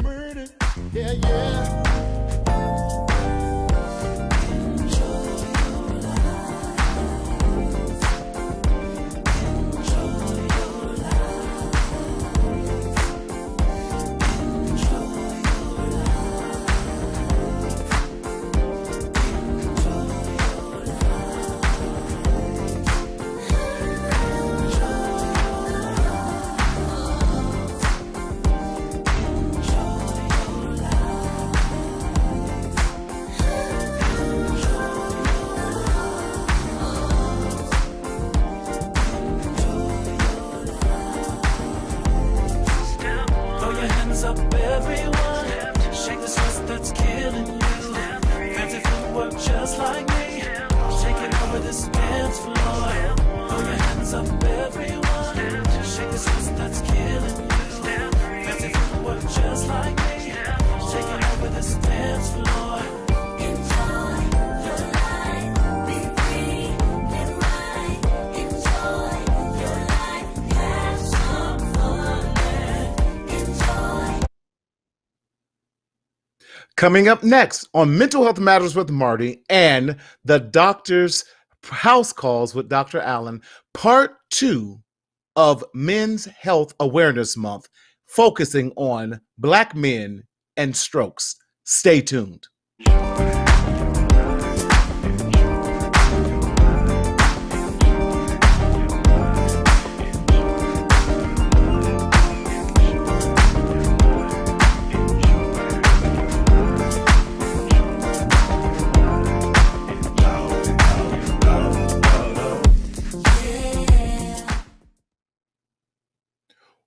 murder. Yeah, yeah. Coming up next on Mental Health Matters with Marty and the Doctor's House Calls with Dr. Allen, part 2 of Men's Health Awareness Month, focusing on Black men and strokes. Stay tuned.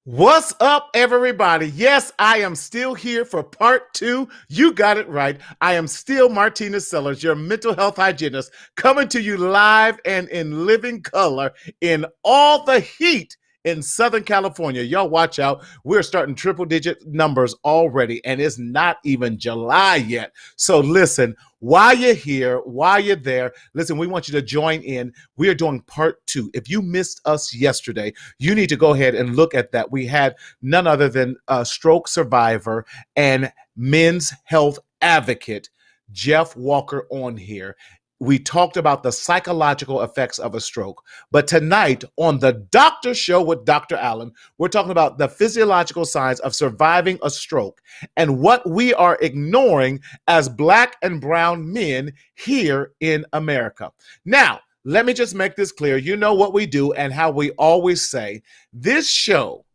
What's up, everybody? Yes, I am still here for part 2. You got it right. I am still Martina Sellers, your mental health hygienist, coming to you live and in living color in all the heat in Southern California. Y'all watch out. We're starting triple-digit numbers already, and it's not even July yet. So listen, while you're here, while you're there, listen, we want you to join in. We are doing part 2. If you missed us yesterday, you need to go ahead and look at that. We had none other than a stroke survivor and men's health advocate, Jeff Walker, on here. We talked about the psychological effects of a stroke. But tonight on the Doctor Show with Dr. Allen, we're talking about the physiological signs of surviving a stroke and what we are ignoring as Black and brown men here in America. Now, let me just make this clear. You know what we do and how we always say, this show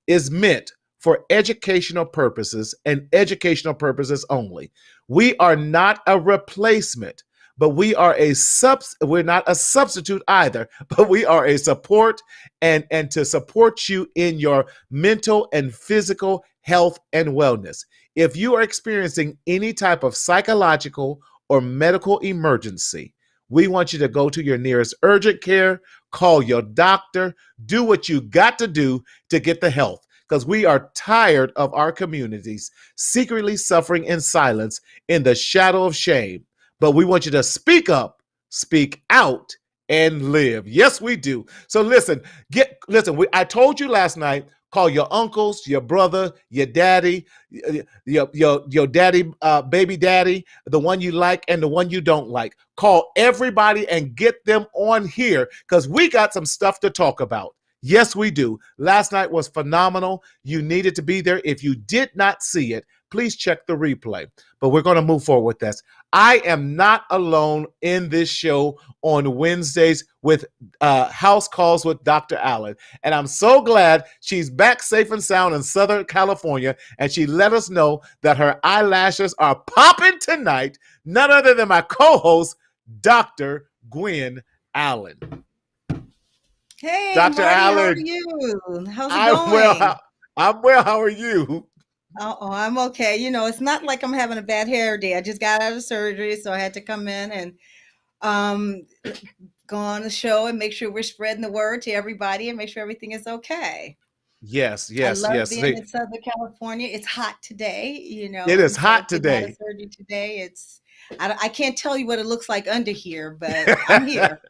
is meant for educational purposes and educational purposes only. We are not a replacement, but we are we're not a substitute either, but we are a support and to support you in your mental and physical health and wellness. If you are experiencing any type of psychological or medical emergency, we want you to go to your nearest urgent care, call your doctor, do what you got to do to get the help, because we are tired of our communities secretly suffering in silence in the shadow of shame. But we want you to speak up, speak out, and live. Yes, we do. So listen, I told you last night, call your uncles, your brother, your daddy, your daddy, baby daddy, the one you like and the one you don't like. Call everybody and get them on here because we got some stuff to talk about. Yes, we do. Last night was phenomenal. You needed to be there. If you did not see it, please check the replay. But we're going to move forward with this. I am not alone in this show on Wednesdays with House Calls with Dr. Allen. And I'm so glad she's back safe and sound in Southern California. And she let us know that her eyelashes are popping tonight. None other than my co-host, Dr. Gwen Allen. Hey, Dr. Marty, Allen. how are you? How's it going? I'm well. How are you? Oh, I'm okay. You know, it's not like I'm having a bad hair day. I just got out of surgery, so I had to come in and go on the show and make sure we're spreading the word to everybody and make sure everything is okay. Yes. I love being in Southern California. It's hot today, you know. It is instead hot of getting out of today. surgery today, it's I can't tell you what it looks like under here, but I'm here.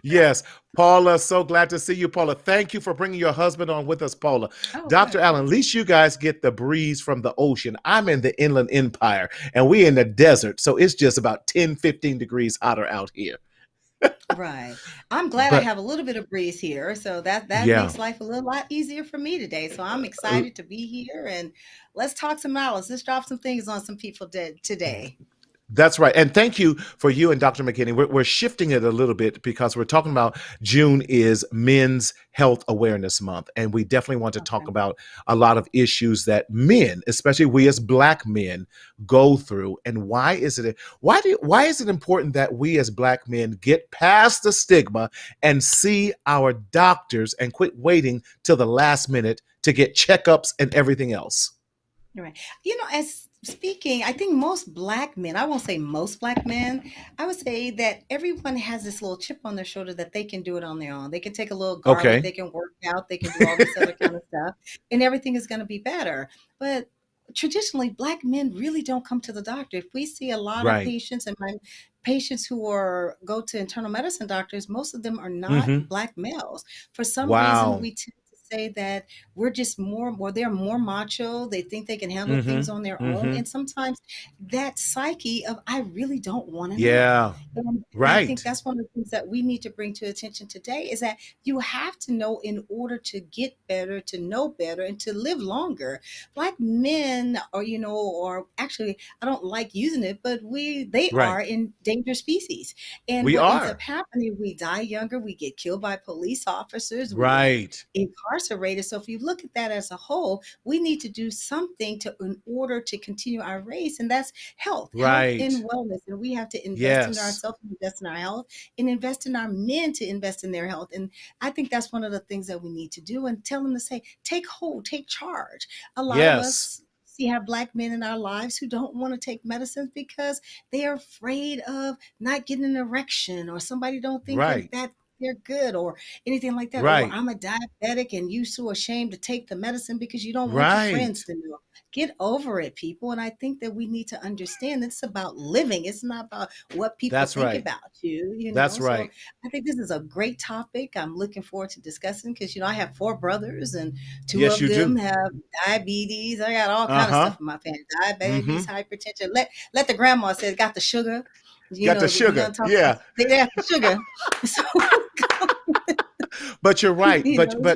Yes, Paula, so glad to see you, Paula. Thank you for bringing your husband on with us, Paula. Oh, Dr. good. Allen, at least you guys get the breeze from the ocean. I'm in the Inland Empire and we in the desert, so it's just about 10, 15 degrees hotter out here. Right. I'm glad I But have a little bit of breeze here, so that yeah, makes life a little lot easier for me today. So I'm uh, excited to be here, and let's talk some knowledge. Let's drop some things on some people today. that's right. And thank you for you and Dr. McKinney. We're shifting it a little bit because we're talking about June is Men's Health Awareness Month. And we definitely want to talk Okay. about a lot of issues that men, especially we as Black men, go through. And why is it important that we as Black men get past the stigma and see our doctors and quit waiting till the last minute to get checkups and everything else? Right. As speaking, I think most black men, I won't say most black men, I would say that everyone has this little chip on their shoulder that they can do it on their own. They can take a little garlic, Okay. they can work out, they can do all this other kind of stuff, and everything is going to be better. But traditionally, black men really don't come to the doctor. If we see a lot of Right. patients, and my patients who are go to internal medicine doctors, most of them are not Hmm. black males. For some reason, Wow. we tend to say that we're just more, they're more macho. They think they can handle things Hmm. on their own. Hmm. And sometimes that psyche of, I really don't want to know. Yeah. And I think Right. that's one of the things that we need to bring to attention today is that you have to know in order to get better, to know better, and to live longer. Black men are, or actually, I don't like using it, but they Right. are endangered species. And We what ends up are. happening, we die younger, we get killed by police officers, we get Right. incarcerated. So if you look at that as a whole, we need to do something to in order to continue our race, and that's health Right. and wellness. And we have to invest in Yes. ourselves, invest in our health, and invest in our men to invest in their health. And I think that's one of the things that we need to do, and tell them to say, take hold, take charge. A lot of Yes. us see have black men in our lives who don't want to take medicines because they are afraid of not getting an erection, or somebody don't think that Right. they're good, or anything like that. Or Right. I'm a diabetic and you so ashamed to take the medicine because you don't want your friends Right. to know. Get over it, people. And I think that we need to understand it's about living. It's not about what people That's think right. about you. That's So right. I think this is a great topic. I'm looking forward to discussing because I have four brothers and two Yes, of you them do. have diabetes. I got all kind of Uh-huh. stuff in my family. Diabetes, Mm-hmm. hypertension. Let the grandma say got the sugar. Got the We're sugar. gonna talk about Yeah. they got the sugar. So But you're right. you know,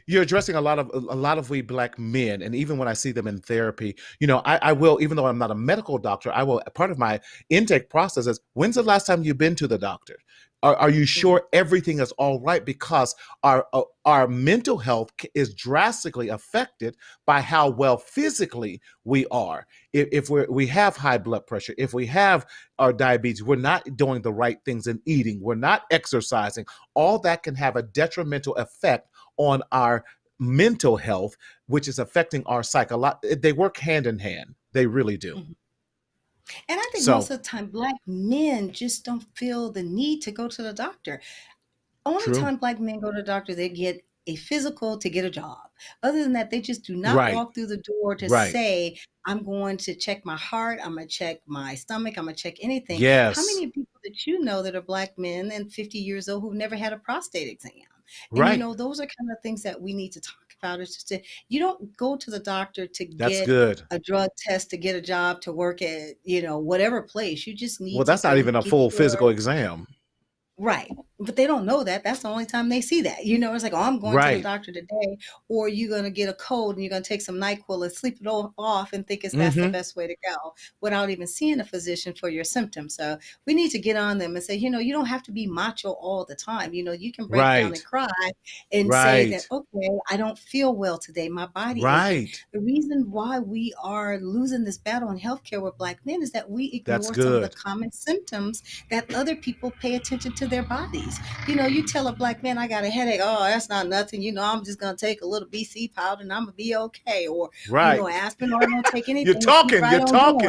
You're addressing a lot of we Black men, and even when I see them in therapy, I will, even though I'm not a medical doctor, I will. Part of my intake process is, when's the last time you've been to the doctor? Are you mhm, sure everything is all right? Because our mental health is drastically affected by how well physically we are. If we have high blood pressure, if we have our diabetes, we're not doing the right things in eating, we're not exercising, all that can have a detrimental effect on our mental health, which is affecting our psychology. They work hand in hand. They really do. mhm. And I think most So of the time, black men just don't feel the need to go to the doctor. Only true. time black men go to the doctor, they get a physical to get a job. Other than that, they just do not Right. walk through the door to Right. say, I'm going to check my heart, I'm going to check my stomach, I'm going to check anything. How Yes. many people that you know that are black men and 50 years old who've never had a prostate exam? And Right. those are kind of things that we need to talk about. It's just that you don't go to the doctor to That's get good. a drug test, to get a job, to work at, whatever place. You just Well, need to that's not go even a get full physical your exam. right. But they don't know that. That's the only time they see that. It's like, oh, I'm going to the Right. doctor today, or you're going to get a cold and you're going to take some NyQuil and sleep it off and think that's the Mm-hmm. best way to go without even seeing a physician for your symptoms. So we need to get on them and say, you don't have to be macho all the time. You can break down and Right. cry and say that, Right. okay, I don't feel well today. My body aching. Right. The reason why we are losing this battle in healthcare with black men is that we That's ignore some of the good. common symptoms that other people pay attention to their bodies. You tell a black man, I got a headache. Oh, that's not nothing. I'm just going to take a little BC powder and I'm going to be okay. Or, Right. aspirin, or I don't take You're anything and keep talking. right You're on talking.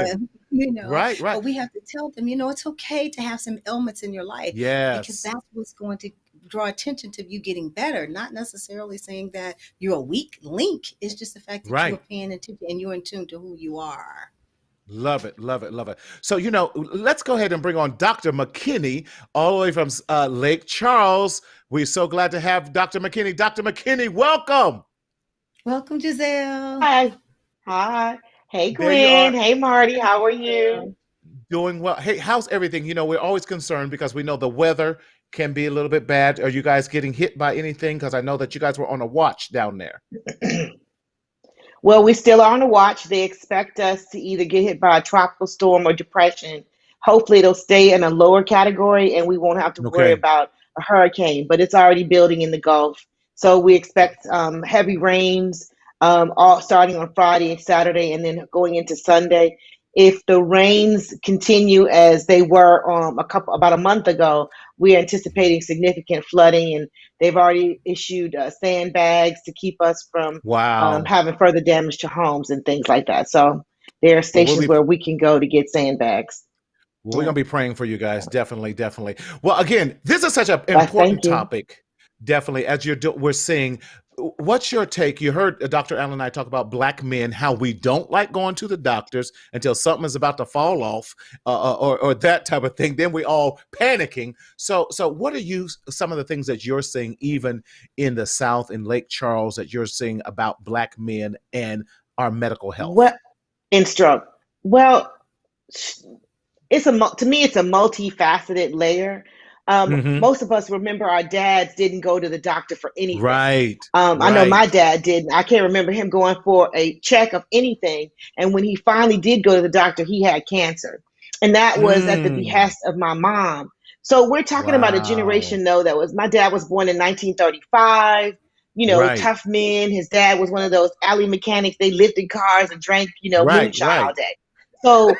going, Right. Right. But we have to tell them, it's okay to have some ailments in your life because Yes. that's what's going to draw attention to you getting better, not necessarily saying that you're a weak link. It's just the fact that you are Right. paying attention and you're in tune to who you are. Love it, love it, love it. So, let's go ahead and bring on Dr. McKinney, all the way from Lake Charles. We're so glad to have Dr. McKinney. Dr. McKinney, welcome. Welcome, Giselle. Hi. Hi. Hey, There you Glenn. are, Hey, Marty. How are you? doing well. Hey, how's everything? We're always concerned because we know the weather can be a little bit bad. Are you guys getting hit by anything? Because I know that you guys were on a watch down there. Well, we still are on the watch. They expect us to either get hit by a tropical storm or depression. Hopefully, it'll stay in a lower category and we won't have to worry Okay. about a hurricane, but it's already building in the Gulf. So we expect heavy rains all starting on Friday and Saturday and then going into Sunday. If the rains continue as they were about a month ago, we're anticipating significant flooding, and they've already issued sandbags to keep us from Wow. having further damage to homes and things like that. So there are Well, we'll stations be where we can go to get sandbags. Well, we're Yeah. going to be praying for you guys. Definitely, definitely. Well, again, this is such an But important thank you. topic. Definitely, as we're seeing. What's your take? You heard Dr. Allen and I talk about Black men, how we don't like going to the doctors until something is about to fall off, or that type of thing. Then we all panicking. So what are some of the things that you're seeing, even in the South, in Lake Charles, that you're seeing about Black men and our medical health? What in stroke? Well, to me it's a multifaceted layer. Hmm. Most of us remember our dads didn't go to the doctor for anything. Right, I know right. my dad didn't. I can't remember him going for a check of anything. And when he finally did go to the doctor, he had cancer. And that was at the Mm, behest of my mom. So we're talking about a wow. generation, though, my dad was born in 1935, Right, tough men. His dad was one of those alley mechanics. They lifted cars and drank, right, moonshine all right. day. So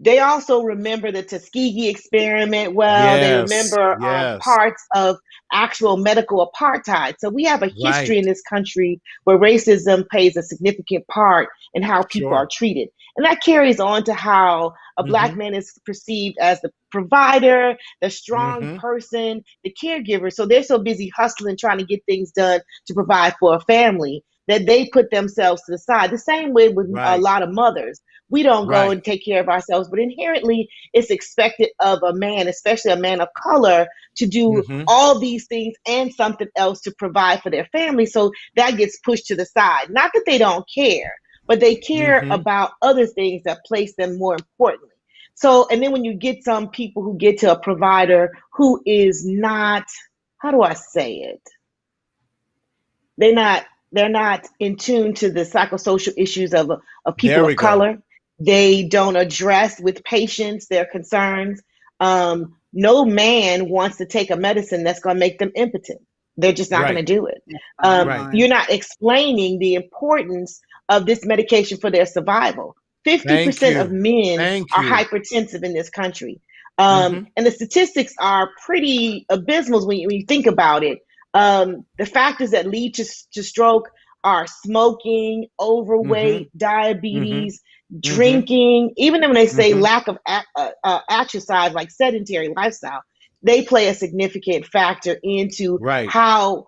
they also remember the Tuskegee experiment well. They Yes, remember yes. parts of actual medical apartheid. So we have a history Right. in this country where racism plays a significant part in how people are Sure. treated. And that carries on to how a Black Mm-hmm. man is perceived as the provider, the strong Mm-hmm. person, the caregiver. So they're so busy hustling, trying to get things done to provide for a family that they put themselves to the side. The same way with a Right. lot of mothers, we don't go Right. and take care of ourselves, but inherently it's expected of a man, especially a man of color, to do Mm-hmm. all these things and something else to provide for their family. So that gets pushed to the side. Not that they don't care, but they care Mm-hmm. about other things that place them more importantly. So, and then when you get some people who get to a provider who is not, how do I say it? They're not they're not in tune to the psychosocial issues of There people we of go. color. They don't address with patience their concerns. No man wants to take a medicine that's going to make them impotent. They're just not going Right. to do it. That's bottom Right. You're line. not explaining the importance of this medication for their survival. Thank 50% of you. men Thank are you. hypertensive in this country. Mm-hmm. And the statistics are pretty abysmal when you think about it. The factors that lead to stroke are smoking, Mm-hmm. overweight, Mm-hmm. diabetes, Mm-hmm. drinking. Even when they say Mm-hmm. lack of exercise, like sedentary lifestyle, they play a significant factor into Right. how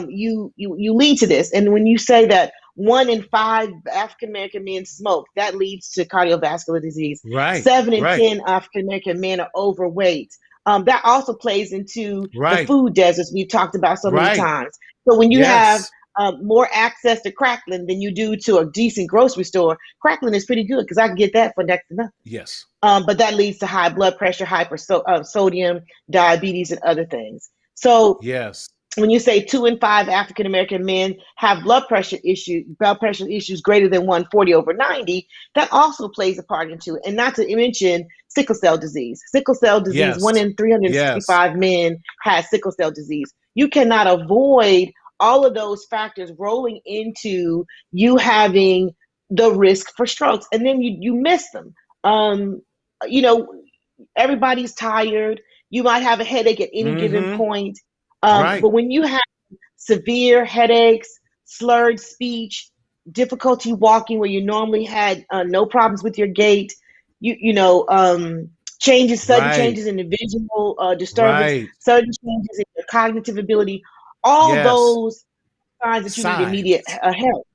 you lead to this. And when you say that 1 in 5 African American men smoke, that leads to cardiovascular disease. Right. 7 in Right. 10 African American men are overweight. That also plays into the Right. food deserts we've talked about so many Right. times. So when you have Yes. more access to crackling than you do to a decent grocery store, crackling is pretty good because I can get that for next to nothing. Yes. But that leads to high blood pressure, sodium, diabetes, and other things. So Yes. when you say 2 in 5 African American men have blood pressure issues greater than 140/90, that also plays a part into it. And not to mention sickle cell disease. Sickle cell disease, one Yes. in 365 Yes. men has sickle cell disease. You cannot avoid all of those factors rolling into you having the risk for strokes. And then you miss them. Um, you know, everybody's tired. You might have a headache at any given Mm-hmm. point. Right. But when you have severe headaches, slurred speech, difficulty walking where you normally had no problems with your gait, sudden Right. changes in the visual disturbance, Right. sudden changes in your cognitive ability, all Yes. those signs that you need immediate Signs. help.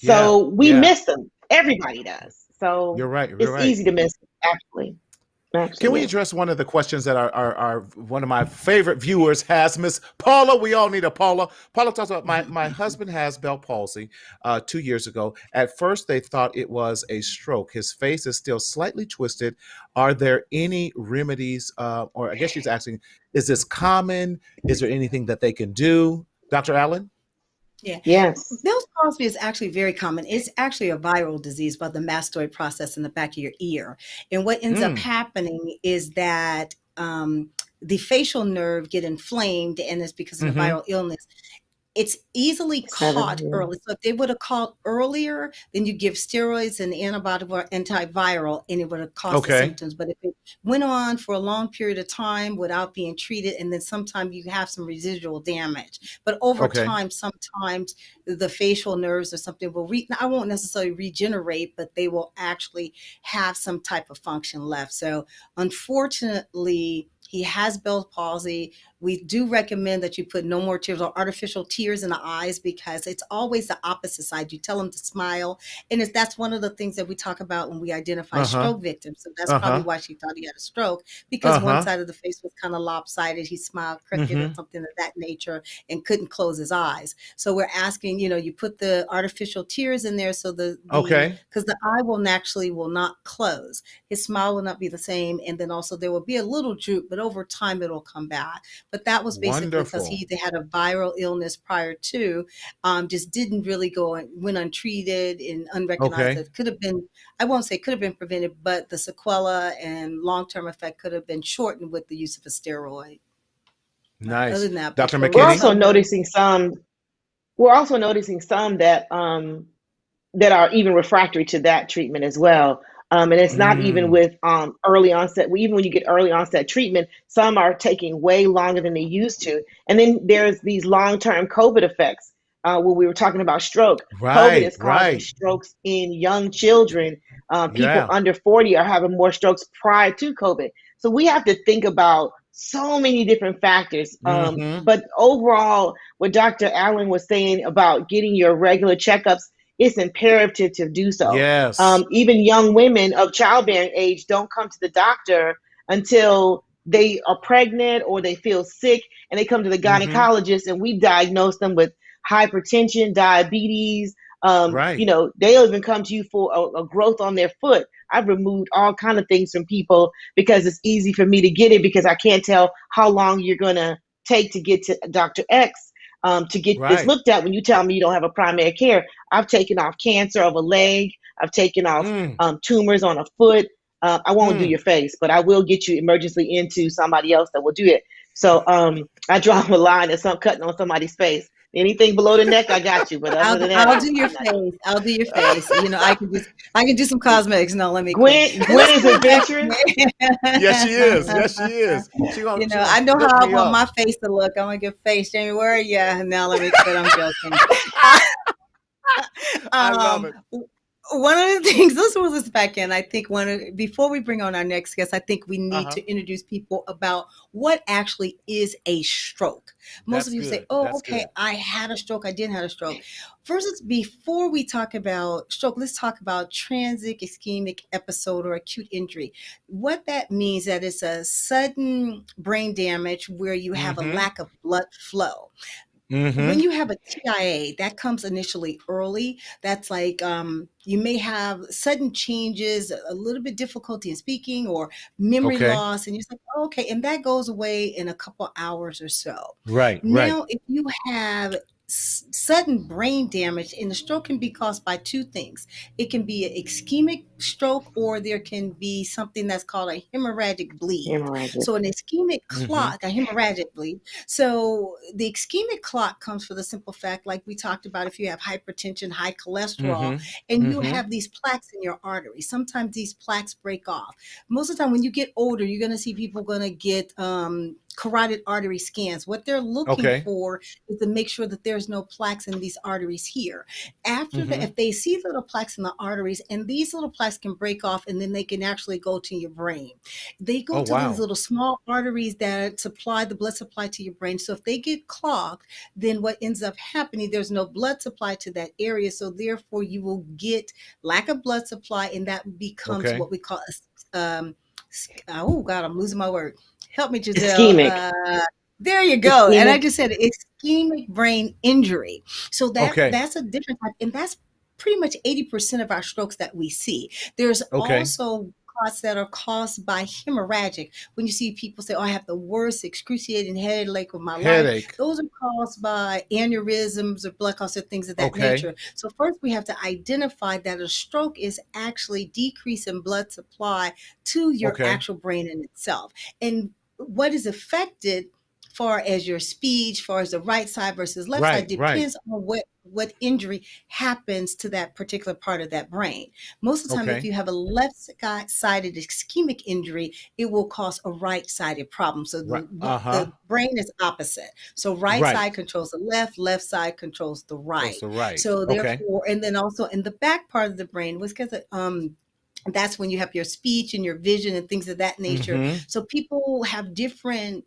Yeah. So we Yeah. miss them. Everybody does. So You're right. You're it's right. easy to miss, actually. Can Actually, we yes. address one of the questions that our one of my favorite viewers has, Miss Paula? We all need a Paula. Paula talks about my husband has Bell palsy 2 years ago. At first, they thought it was a stroke. His face is still slightly twisted. Are there any remedies, or I guess she's asking, is this common? Is there anything that they can do, Dr. Allen? Yeah. Yes. Bell's palsy is actually very common. It's actually a viral disease by the mastoid process in the back of your ear. And what ends up Mm, happening is that the facial nerve get inflamed, and it's because of the mm-hmm. viral illness. It's easily caught 7 years. early. So if they would have caught earlier, then you give steroids and antibiotic or antiviral, and it would have caused the Okay. symptoms. But if it went on for a long period of time without being treated, and then sometimes you have some residual damage. But over Okay. time, sometimes the facial nerves or something will I won't necessarily regenerate, but they will actually have some type of function left. So unfortunately, he has Bell's palsy. We do recommend that you put no more tears or artificial tears in the eyes, because it's always the opposite side. You tell them to smile. And that's one of the things that we talk about when we identify Uh-huh. stroke victims. So that's probably Uh-huh. why she thought he had a stroke, because one Uh-huh. side of the face was kind of lopsided. He smiled crooked or Mm-hmm. something of that nature and couldn't close his eyes. So we're asking, you put the artificial tears in there so Okay. because the eye will naturally will not close. His smile will not be the same. And then also there will be a little droop, but over time it'll come back. But that was basically because Wonderful. they had a viral illness prior to, just didn't really go and went untreated and unrecognized. Okay. It could have been, I won't say could have been prevented, but the sequela and long-term effect could have been shortened with the use of a steroid. But other Nice. than that, but Dr. the We're McKinney? also recovery. noticing some. We're also noticing some that are even refractory to that treatment as well. And it's not even Mm, with early onset. Even when you get early onset treatment, some are taking way longer than they used to. And then there's these long-term COVID effects. When we were talking about stroke, COVID right, is causing right. strokes in young children. People Yeah. under 40 are having more strokes prior to COVID. So we have to think about so many different factors. Mm-hmm. But overall, what Dr. Allen was saying about getting your regular checkups, it's imperative to do so. Yes. Even young women of childbearing age don't come to the doctor until they are pregnant or they feel sick, and they come to the Mm-hmm. gynecologist, and we diagnose them with hypertension, diabetes. Right. They'll even come to you for a growth on their foot. I've removed all kind of things from people because it's easy for me to get it, because I can't tell how long you're going to take to get to Dr. X, to get this Right. looked at when you tell me you don't have a primary care. I've taken off cancer of a leg. I've taken off Mm, tumors on a foot. I won't do mm. your face, but I will get you emergency into somebody else that will do it. So I draw a line at some cutting on somebody's face. Anything below the neck, I got you. But other than that, I'll do your I'm not. face. I'll do your face. I can do some cosmetics. No, let me quit. But Gwen let's is go back. adventurous. Yes, she is. Yes, she is. She gonna I know hook how I me want up. my face to look. I want to get face January. Yeah, now let me quit. I'm joking. I love um, it. one of the things, this was us back in, I think before we bring on our next guest, I think we need Uh-huh. to introduce people about what actually is a stroke. Most That's of you say, good. oh, That's okay, good. I had a stroke, I didn't have a stroke. Versus before we talk about stroke, let's talk about transient ischemic episode or acute injury. What that means, that it's a sudden brain damage where you have a Mm-hmm. lack of blood flow. When Mm-hmm. you have a TIA, that comes initially early. That's like you may have sudden changes, a little bit difficulty in speaking or memory Okay. loss, and you're just like, oh, okay, and that goes away in a couple hours or so. Right, right. Now, if you have sudden brain damage, and the stroke can be caused by two things. It can be an ischemic stroke, or there can be something that's called a hemorrhagic bleed. Hemorrhagic. So an ischemic Mm-hmm. clot, a hemorrhagic bleed. So the ischemic clot comes for the simple fact, like we talked about, if you have hypertension, high cholesterol, Mm-hmm. and you Mm-hmm. have these plaques in your arteries. Sometimes these plaques break off. Most of the time when you get older, you're going to see people going to get carotid artery scans. What they're looking Okay. for is to make sure that there's no plaques in these arteries here. After that, Mm-hmm. if they see little plaques in the arteries, and these little plaques can break off and then they can actually go to your brain. They go Oh, to these wow. little small arteries that supply the blood supply to your brain. So if they get clogged, then what ends up happening, there's no blood supply to that area. So therefore you will get lack of blood supply, and that becomes Okay. what we call oh God, I'm losing my word. Help me, Giselle. Ischemic. There you go. And I Ischemic. just said ischemic brain injury. So Okay. that's a different type, and that's pretty much 80% of our strokes that we see. There's Okay. also clots that are caused by hemorrhagic. When you see people say, "Oh, I have the worst excruciating headache of my life," Headache. those are caused by aneurysms or blood clots or things of that Okay. nature. So first, we have to identify that a stroke is actually decrease in blood supply to your Okay. actual brain in itself, and what is affected far as your speech, far as the right side versus left side, Right. Right. depends on what injury happens to that particular part of that brain. Most of the time, if Okay. you have a left-sided ischemic injury, it will cause a right-sided problem. So Right. the, Uh-huh. the brain is opposite. So right Right. side controls the left, left side controls the Goes right. to right. So Okay. therefore, and then also in the back part of the brain, was because that's when you have your speech and your vision and things of that nature. Mm-hmm. So people have different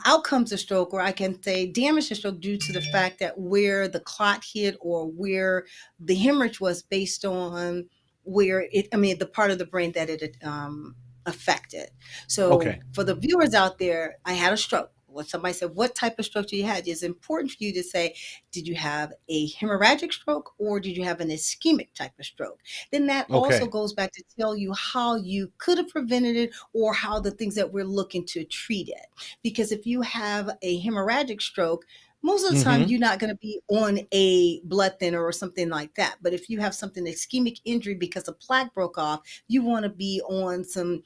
outcomes of stroke, or I can say damage to stroke, due to the fact that where the clot hit or where the hemorrhage was, based on where the part of the brain that it affected. So Okay. for the viewers out there, I had a stroke. When somebody said, "What type of stroke do you have?" It's important for you to say, "Did you have a hemorrhagic stroke or did you have an ischemic type of stroke?" Then that also Okay. goes back to tell you how you could have prevented it, or how the things that we're looking to treat it. Because if you have a hemorrhagic stroke, most of the time Mm-hmm. you're not going to be on a blood thinner or something like that. But if you have something ischemic injury because a plaque broke off, you want to be on some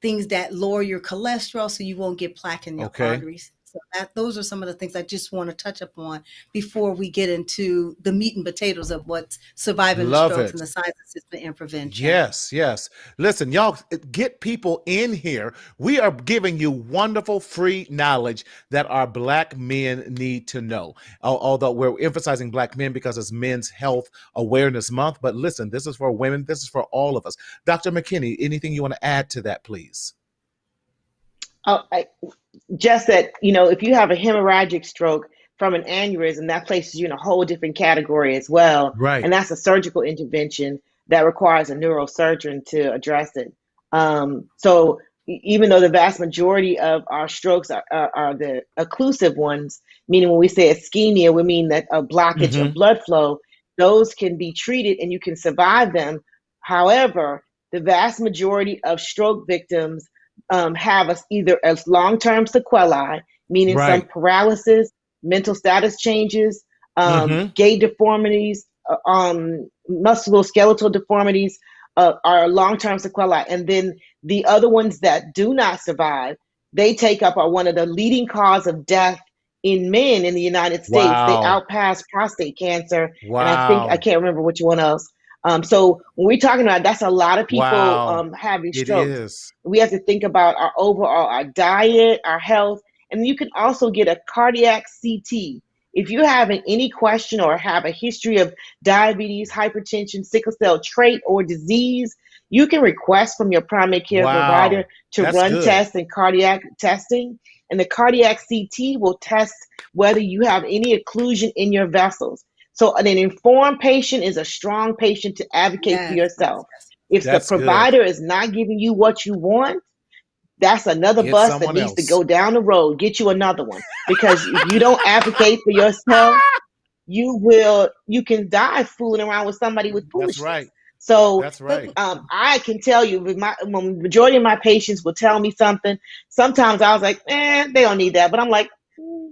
things that lower your cholesterol so you won't get plaque in your Okay. arteries. So those are some of the things I just want to touch upon before we get into the meat and potatoes of what's surviving the Love strokes and it. the science assessment and prevention. Yes, yes. Listen, y'all, get people in here. We are giving you wonderful free knowledge that our Black men need to know. Although we're emphasizing Black men because it's Men's Health Awareness Month. But listen, this is for women. This is for all of us. Dr. McKinney, anything you want to add to that, please? Oh, just that, if you have a hemorrhagic stroke from an aneurysm, that places you in a whole different category as well. Right. And that's a surgical intervention that requires a neurosurgeon to address it. So even though the vast majority of our strokes are the occlusive ones, meaning when we say ischemia, we mean that a blockage of Mm-hmm. blood flow, those can be treated and you can survive them. However, the vast majority of stroke victims have either as long-term sequelae, meaning some Right. paralysis, mental status changes, Mm-hmm. gait deformities, musculoskeletal deformities are long-term sequelae. And then the other ones that do not survive, they are one of the leading cause of death in men in the United States. They Wow. outpass prostate cancer, and I Wow. can't remember which one else. So when we're talking about, that's a lot of people Wow. having It strokes. is. We have to think about our diet, our health, and you can also get a cardiac CT. If you're having any question or have a history of diabetes, hypertension, sickle cell trait, or disease, you can request from your primary care provider Wow. to That's run good. tests and cardiac testing. And the cardiac CT will test whether you have any occlusion in your vessels. So an informed patient is a strong patient to advocate for Yes, yes, yourself. yes. If the That's good. provider is not giving you what you want, that's another Get bus that someone needs to else. go down the road. Get you another one. Because if you don't advocate for yourself, you can die fooling around with somebody with That's foolishness. right. So That's But right. I can tell you, when majority of my patients will tell me something. Sometimes I was like, they don't need that, but I'm like,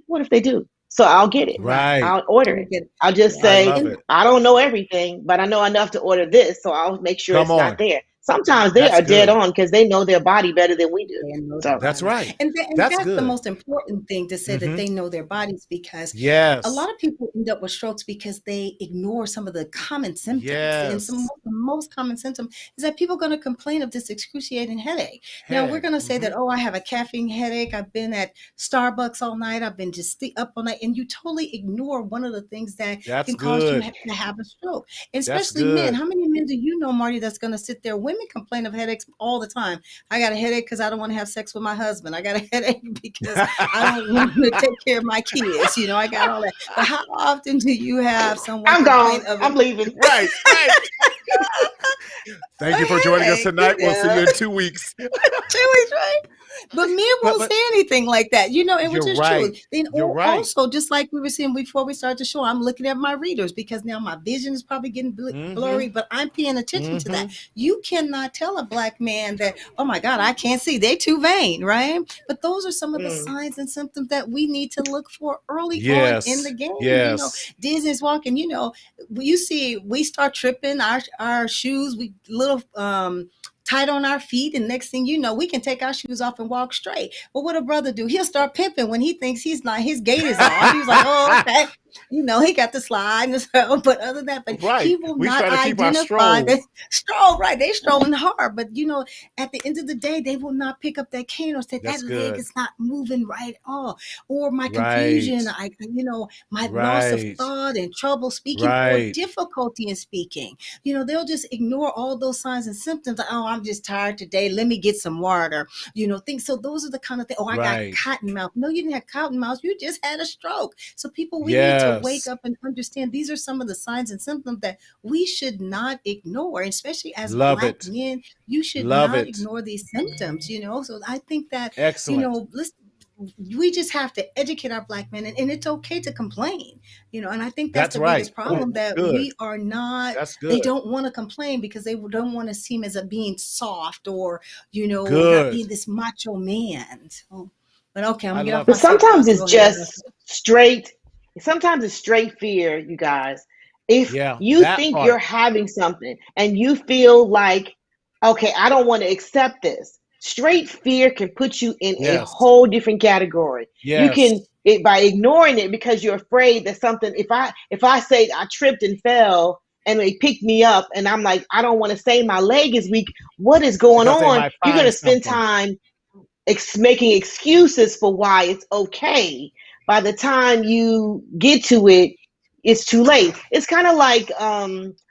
what if they do? So I'll get it. right, Right. I'll order you it. get it. I'll just I Yes, say, love and it. I don't know everything, but I know enough to order this, so I'll make sure Come it's not on. there. sometimes they That's are dead good. on because they know their body better than we do. They know their So That's bodies. right. And That's that's the good. most important thing to say that Hmm. they know their bodies because a Yes. lot of people end up with strokes because they ignore some of the common symptoms. And Yes. the most common symptom is that people are going to complain of this excruciating headache. Now, we're Head. going to say Hmm. that, oh, I have a caffeine headache. I've been at Starbucks all night. I've been just up all night. And you totally ignore one of the things that That's can cause you good. to have a stroke. And That's especially men. good. How many men do you know, Marty, that's going to sit there? Women complain of headaches all the time. I got a headache because I don't want to have sex with my husband. I got a headache because I don't want to take care of my kids. I got all that. But how often do you have someone I'm complain gone. of I'm it? leaving. Right. Right. Thank you for A joining us headache, tonight. We'll see you in 2 weeks. 2 weeks, right? But men won't But say anything like that, and which you're is true. right. Then You're right. also, just like we were saying before we started the show, I'm looking at my readers because now my vision is probably getting blurry, Hmm. but I'm paying attention to that. Hmm. You cannot tell a black man that, oh my God, I can't see. They're too vain, right? But those are some of the Mm. signs and symptoms that we need to look for early on in the Yes. game. Yes. Dizziness walking, you see, we start tripping our shoes, we little tight on our feet, and next thing you know, we can take our shoes off and walk straight. But what a brother do? He'll start pimping when he thinks he's not, his gait is off. He's like, oh, okay. He got the slide and so, but other than that, but Right. he will We not try to keep our identify stroll. that stroll, right? They strolling hard, but at the end of the day, they will not pick up that cane or say that That's leg good. is not moving right at all. Or my Right. confusion, my loss of Right. thought and trouble speaking or Right. difficulty in speaking. They'll just ignore all those signs and symptoms. Like, oh, I'm just tired today. Let me get some water. Things. So those are the kind of things. Oh, I got Right. cotton mouth. No, you didn't have cotton mouth. You just had a stroke. So people, we need to wake Yes. up and understand these are some of the signs and symptoms that we should not ignore, especially as Love black it. men. You should Love not it. ignore these symptoms. So I think that Excellent. let's we just have to educate our black men, and it's okay to complain. And I think that's That's the right. biggest Oh, problem, that good. we are not, That's they good. don't want to complain because they don't want to seem as a being soft, or not Good. being this macho man. So, but okay, I'm I gonna get off love But my it. sometimes soapbox. it's Go ahead, brother. just straight, sometimes it's straight fear, you guys. If Yeah, you that think you're part. having something and you feel like, okay, I don't want to accept this, straight fear can put you in a Yes. whole different category. You can, Yes. by ignoring it because you're afraid that something, if I say I tripped and fell and they picked me up and I'm like, I don't want to say my leg is weak, what is going Because they on? might You're going find to spend something. time making excuses for why it's okay. By the time you get to it, it's too late. It's kind of like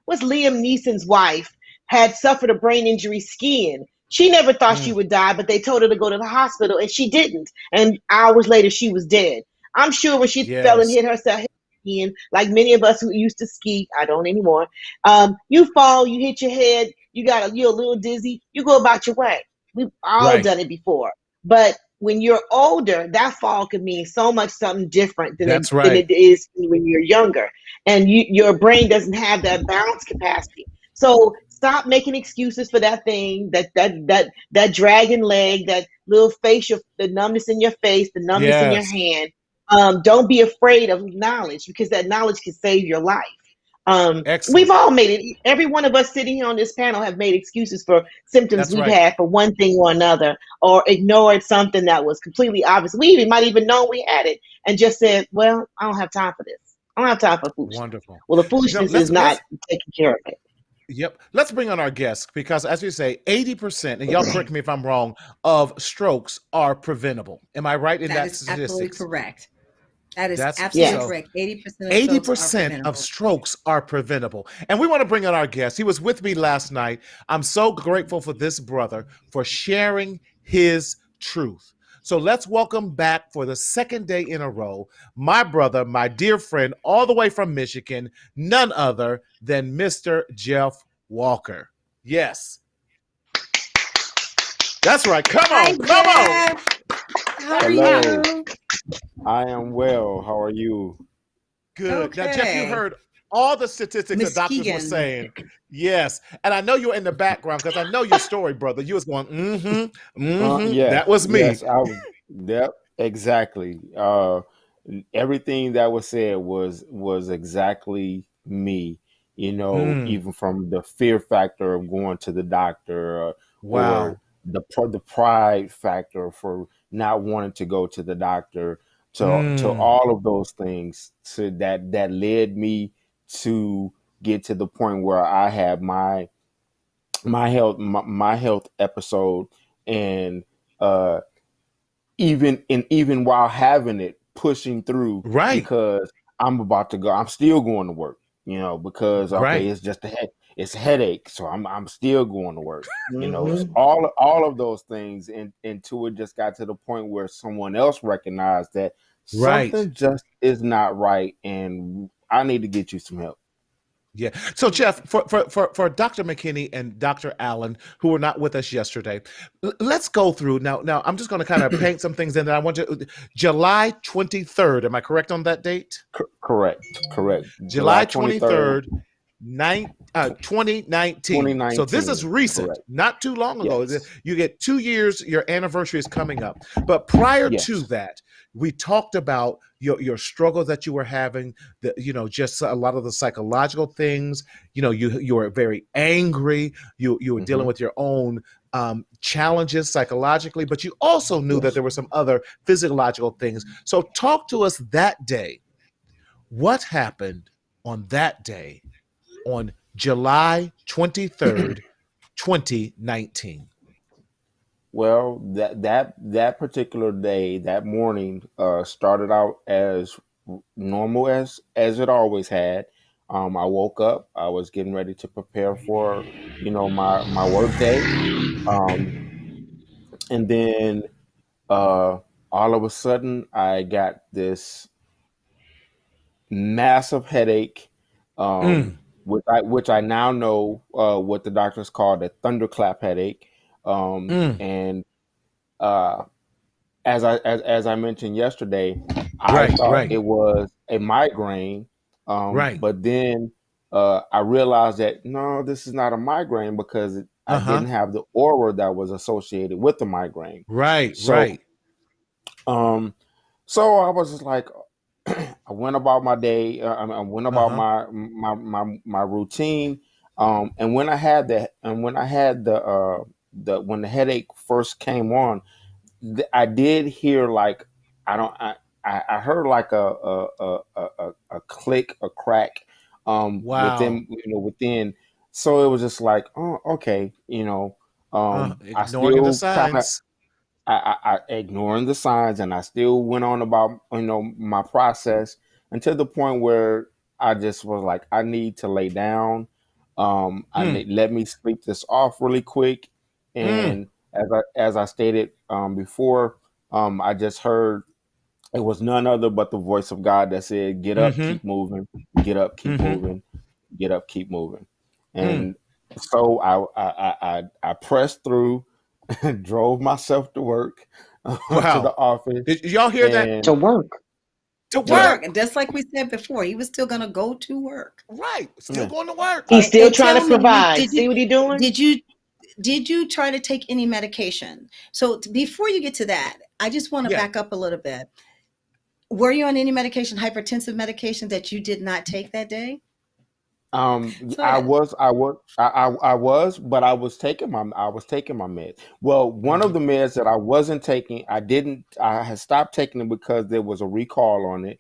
what's Liam Neeson's wife had suffered a brain injury skiing. She never thought she Mm. would die, but they told her to go to the hospital, and she didn't. And hours later, she was dead. I'm sure when she fell and Yes. hit herself skiing, like many of us who used to ski, I don't anymore. You fall, you hit your head, you're a little dizzy, you go about your way. We've all Right. done it before. But when you're older, that fall could mean so much something different than That's it right. is when you're younger, and your brain doesn't have that balance capacity. So stop making excuses for that thing, that dragging leg, that little facial, the numbness in your face, the numbness in your Yes. hand. Don't be afraid of knowledge because that knowledge can save your life. We've Excellent. all made it. Every one of us sitting here on this panel have made excuses for symptoms That's we've right. had for one thing or another, or ignored something that was completely obvious. We even might even know we had it and just said, "Well, I don't have time for this. I don't have time for foolishness." Wonderful. Well, the foolishness is not Let's taking care of it. yep. Let's bring on our guests because as you say, 80%, and y'all correct me if I'm wrong, of strokes are preventable. Am I right in That that is absolutely statistics? correct. That is That's absolutely Yes. so correct. 80% of strokes are 80% of preventable. strokes are preventable. And we want to bring on our guest. He was with me last night. I'm so grateful for this brother for sharing his truth. So let's welcome back for the second day in a row, my brother, my dear friend, all the way from Michigan, none other than Mr. Jeff Walker. Yes, that's right. Come Hi, on, come on. Jeff. How are Hello, you? I am well. How are you? Good. Now, Jeff, you Okay. heard all the statistics the doctors were Muskegon. saying. Yes. And I know you're in the background because I know your story, brother. You was going, that Yes, was me. yes, yep, exactly. Everything that was said was exactly me. Mm. even from the fear factor of going to the doctor, or Wow. the pride factor for not wanting to go to the doctor, to Mm. all of those things, to that led me to get to the point where I had my health episode. And uh even while having it, pushing through, Right. because I'm still going to work, because okay, Right. it's just it's a headache, so I'm still going to work. So Hmm. all of those things, and until it just got to the point where someone else recognized that Right. something just is not right, and I need to get you some help. Yeah. So, Jeff, for Dr. McKinney and Dr. Allen, who were not with us yesterday, let's go through now. Now, I'm just going to kind of paint some things in that I want to. July 23rd. Am I correct on that date? Correct. July July 23rd, 23rd, 2019. So this is 2019. recent, Correct. not too long ago. Yes. You get 2 years, your anniversary is coming up. But prior to Yes. that, we talked about your struggle that you were having, just a lot of the psychological things. You were very angry. You were dealing Hmm. with your own challenges psychologically, but you also knew that Yes. there were some other physiological things. So talk to us that day. What happened on that day, on July 23rd, 2019? Well, that particular day, that morning, started out as normal as it always had. I woke up. I was getting ready to prepare for, my work day, um, and then uh, all of a sudden, I got this massive headache, Mm, which I now know what the doctors call a thunderclap headache, mm, and uh, as I mentioned yesterday, I right, thought right, it was a migraine, right. but then I realized that no, this is not a migraine, because I Uh-huh. didn't have the aura that was associated with the migraine. Right, So, right. um, so I was just like, I went about my day. I went about Uh-huh. my routine. And when I had when the headache first came on, I did hear, like, I don't I heard like a click, a crack, Wow. within. So it was just like, oh, okay, I Ignoring the still kind of, signs. I ignoring the signs, and I still went on about my process, until the point where I just was like, I need to lay down. Mm, Let me sleep this off really quick. mm, And as I stated before, I just heard, it was none other but the voice of God that said, "Get up, mm-hmm, keep moving. Get up, keep mm-hmm, moving. Get up, keep moving." mm. And so I pressed through, drove myself to work, to the Wow. office, Did y'all hear that? To and work. To To yeah, work. work. And just like we said before, he was still gonna go to work. Right. Still yeah. going to work. He's I still And trying to tell me, provide. See what he doing? did you did you try to take any medication? So before you get to that, I just want to Yeah. back up a little bit. Were you on any medication, hypertensive medication that you did not take that day? So I was, but I was taking my meds. Well, one of Mm-hmm. the meds that I wasn't taking, I had stopped taking it because there was a recall on it,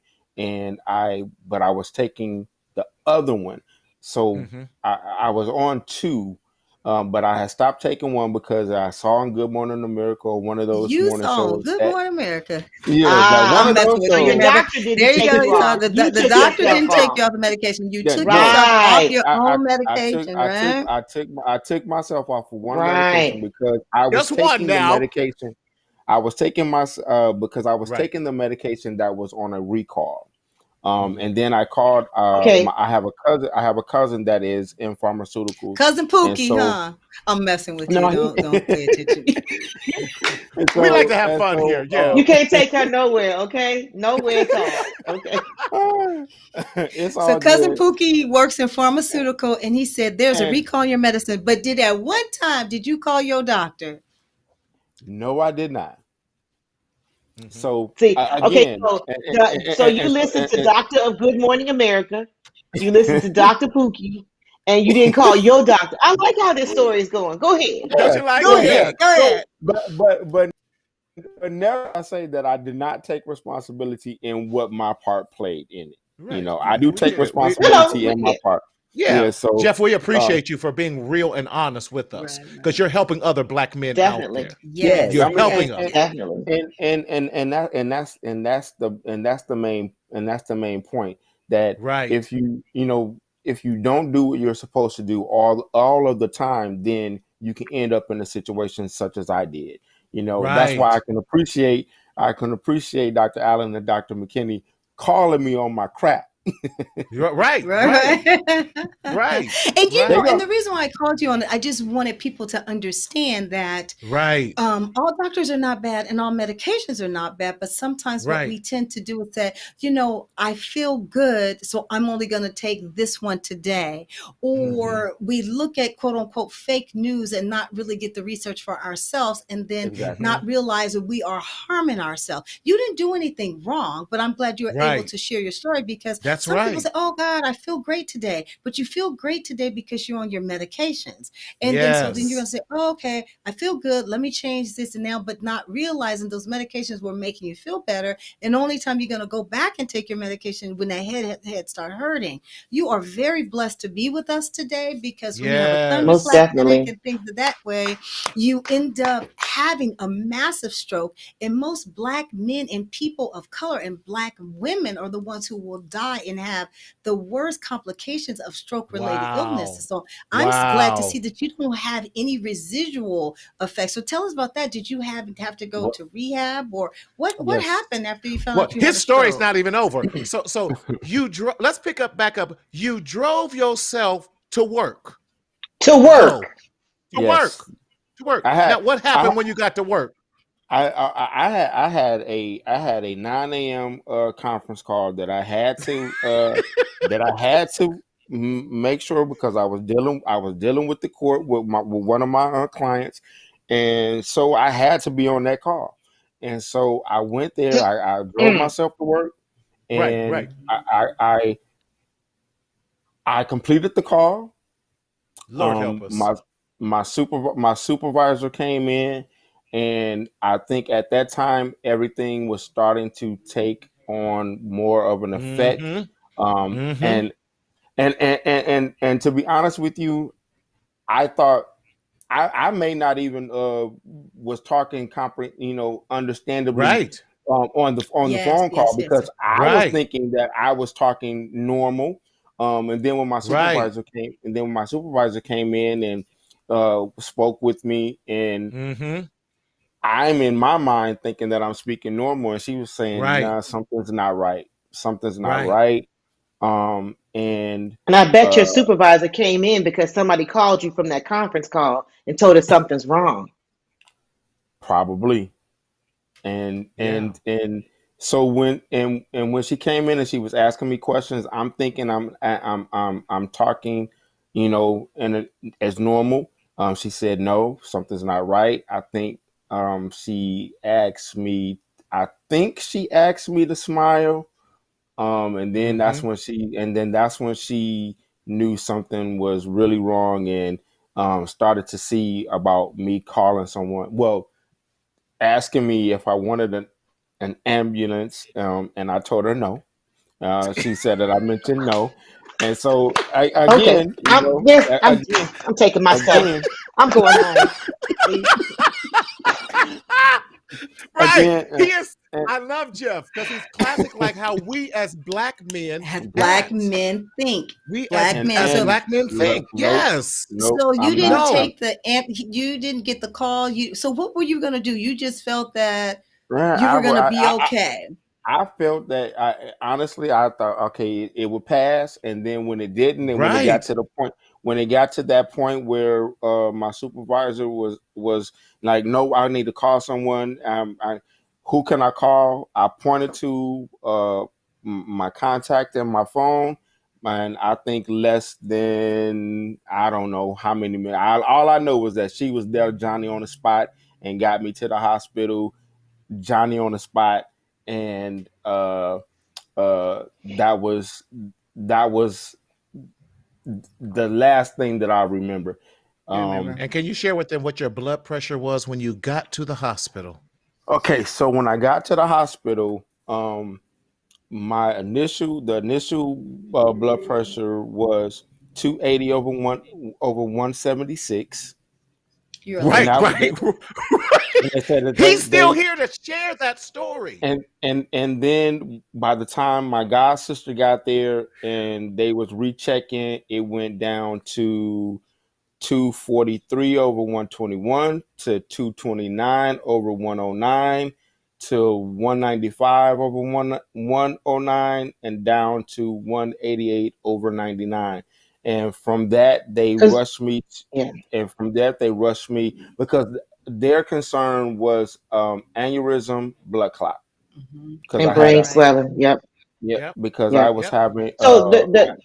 but I was taking the other one. So Mm-hmm. I was on two, but I had stopped taking one because I saw in Good Morning America, one of those you morning saw shows Good that, Morning America. yeah, that one Ah, I'm of messing those with so you. You your shows. never. doctor didn't There you take go. you You saw off. the You the took doctor yourself didn't take off. you off the medication. You Yeah. took No, yourself off Right. your own medication, right? I took myself off of one medication Right. because I was Just one taking the now. medication. I was taking because I was Right. taking the medication that was on a recall. Mm-hmm. And then I called. Okay. I have a cousin. I have a cousin that is in pharmaceuticals, Cousin and Pookie, so huh? I'm messing with you. no, Don't pay attention. and We like so to have and fun so here. Yeah. You can't take her nowhere, okay? Nowhere at all. Okay. it's So all cousin good. Pookie works in pharmaceutical, and he said there's a And recall on your medicine. But did at one time did you call your doctor? no, I did not. Mm-hmm. So See, okay, again, so so you listen to and Doctor of Good Morning America. You listened to Dr. Pookie, and you didn't call your doctor. I like how this story is going. Go ahead. Don't Yeah, you like Go it? yeah. ahead. Go So, ahead. but never I say that I did not take responsibility in what my part played in it. Right. I do We take get it. No, responsibility in my yeah. part. Yeah, Yeah. So, Jeff, we uh, appreciate you for being real and honest with us Right, because right. you're helping other black men out Definitely. there. yeah, Yes, You're I mean, yes, helping us. yes. Definitely. that's the main point, that Right. if you don't do what you're supposed to do all of the time, then you can end up in a situation such as I did. That's why Right. I can appreciate Dr. Allen and Dr. McKinney calling me on my crap. Right. Right. Right. Right. And They Right. and go, the reason why I called you on it, I just wanted people to understand that Right. all doctors are not bad and all medications are not bad, but sometimes what Right. we tend to do is that, I feel good, so I'm only going to take this one today. Hmm. Or we look at quote unquote fake news and not really get the research for ourselves and then exactly. Hmm. not realize that we are harming ourselves. You didn't do anything wrong, but I'm glad you were able Right. to share your story because That's some people right. say, oh God, I feel great today. But you feel great today because you're on your medications. And then so then you're going Yes. to say, oh, okay, I feel good. Let me change this and now, but not realizing those medications were making you feel better. And only time you're going to go back and take your medication when that head start hurting. You are very blessed to be with us today because when you have a Most Yes. thunderclap headache definitely. and things of that way, you end up having a massive stroke. And most Black men and people of color and Black women are the ones who will die and have the worst complications of stroke related illnesses. Wow. So I'm glad to see Wow. that you don't have any residual effects. So tell us about that. Did you have to go Well, to rehab, or what yes. happened after you found Well, out you had his a story's stroke? not even over. So you drove. Let's pick up back up. You drove yourself to work. To Go work. to work. Yes. To work. I had Now, what I happened when you got to work? I had a 9 a.m. Conference call that I had to make sure, because I was dealing with the court with one of my clients, and so I had to be on that call. And so I went there. I drove Mm. myself to work, Right. and Right. I completed the call. Lord help um us. my my supervisor came in, and I think at that time everything was starting to take on more of an effect. Mm-hmm. um Mm-hmm. and and to be honest with you, I thought I may not even was talking understandably Right. on the Yes, phone call, yes, yes, because yes. I was Right. thinking that I was talking normal. And then when my Right. supervisor came in and spoke with me, and Mm-hmm. I'm in my mind thinking that I'm speaking normal, and she was saying, Right. "Nah, something's not right. Something's not Right. right." And And I bet your uh, supervisor came in because somebody called you from that conference call and told us something's wrong. probably. and Yeah. and and so when she came in and she was asking me questions, I'm thinking I'm talking, as normal. She said, no, something's not right. She asked me I think she asked me to smile. And then Mm-hmm. that's when she knew something was really wrong, and started to see about me calling someone. Well, asking me if I wanted an ambulance, and I told her no. She said that I mentioned no, and so Okay. again, Yes, again, I'm taking my stuff. again, I'm going home. Please. Right. again, He is. and I love Jeff because he's classic, like how we as black men As Black act. men think. We Black and men. as So and black men no, think. nope, Yes. nope. so you I'm didn't not. No. take you didn't get the call. So what were you gonna do? You just felt that you I, were gonna be I, okay. I felt that honestly I thought, okay, it would pass, and then when it didn't, and Right. when it got to that point where my supervisor was like, no, I need to call someone. Who can I call? I pointed to my contact in my phone, and I think less than, I don't know how many minutes. All I know was that she was there, Johnny on the spot, and got me to the hospital, Johnny on the spot, and that was the last thing that I remember. You remember? And can you share with them what your blood pressure was when you got to the hospital? Okay, so when I got to the hospital, the initial blood pressure was 280 over 176, You're and Right, lucky. right. they said that He's still they here to share that story. and then by the time my god sister got there and they was rechecking, it went down to 243 over 121 to 229 over 109 to 195 over 109 and down to 188 over 99. And from that they Because rushed me yeah, and from that they rushed me because their concern was aneurysm, blood clot, Hmm. because I and had brain a Right. swelling. Yep, yeah, Yep. because I yep. was Yep. having So the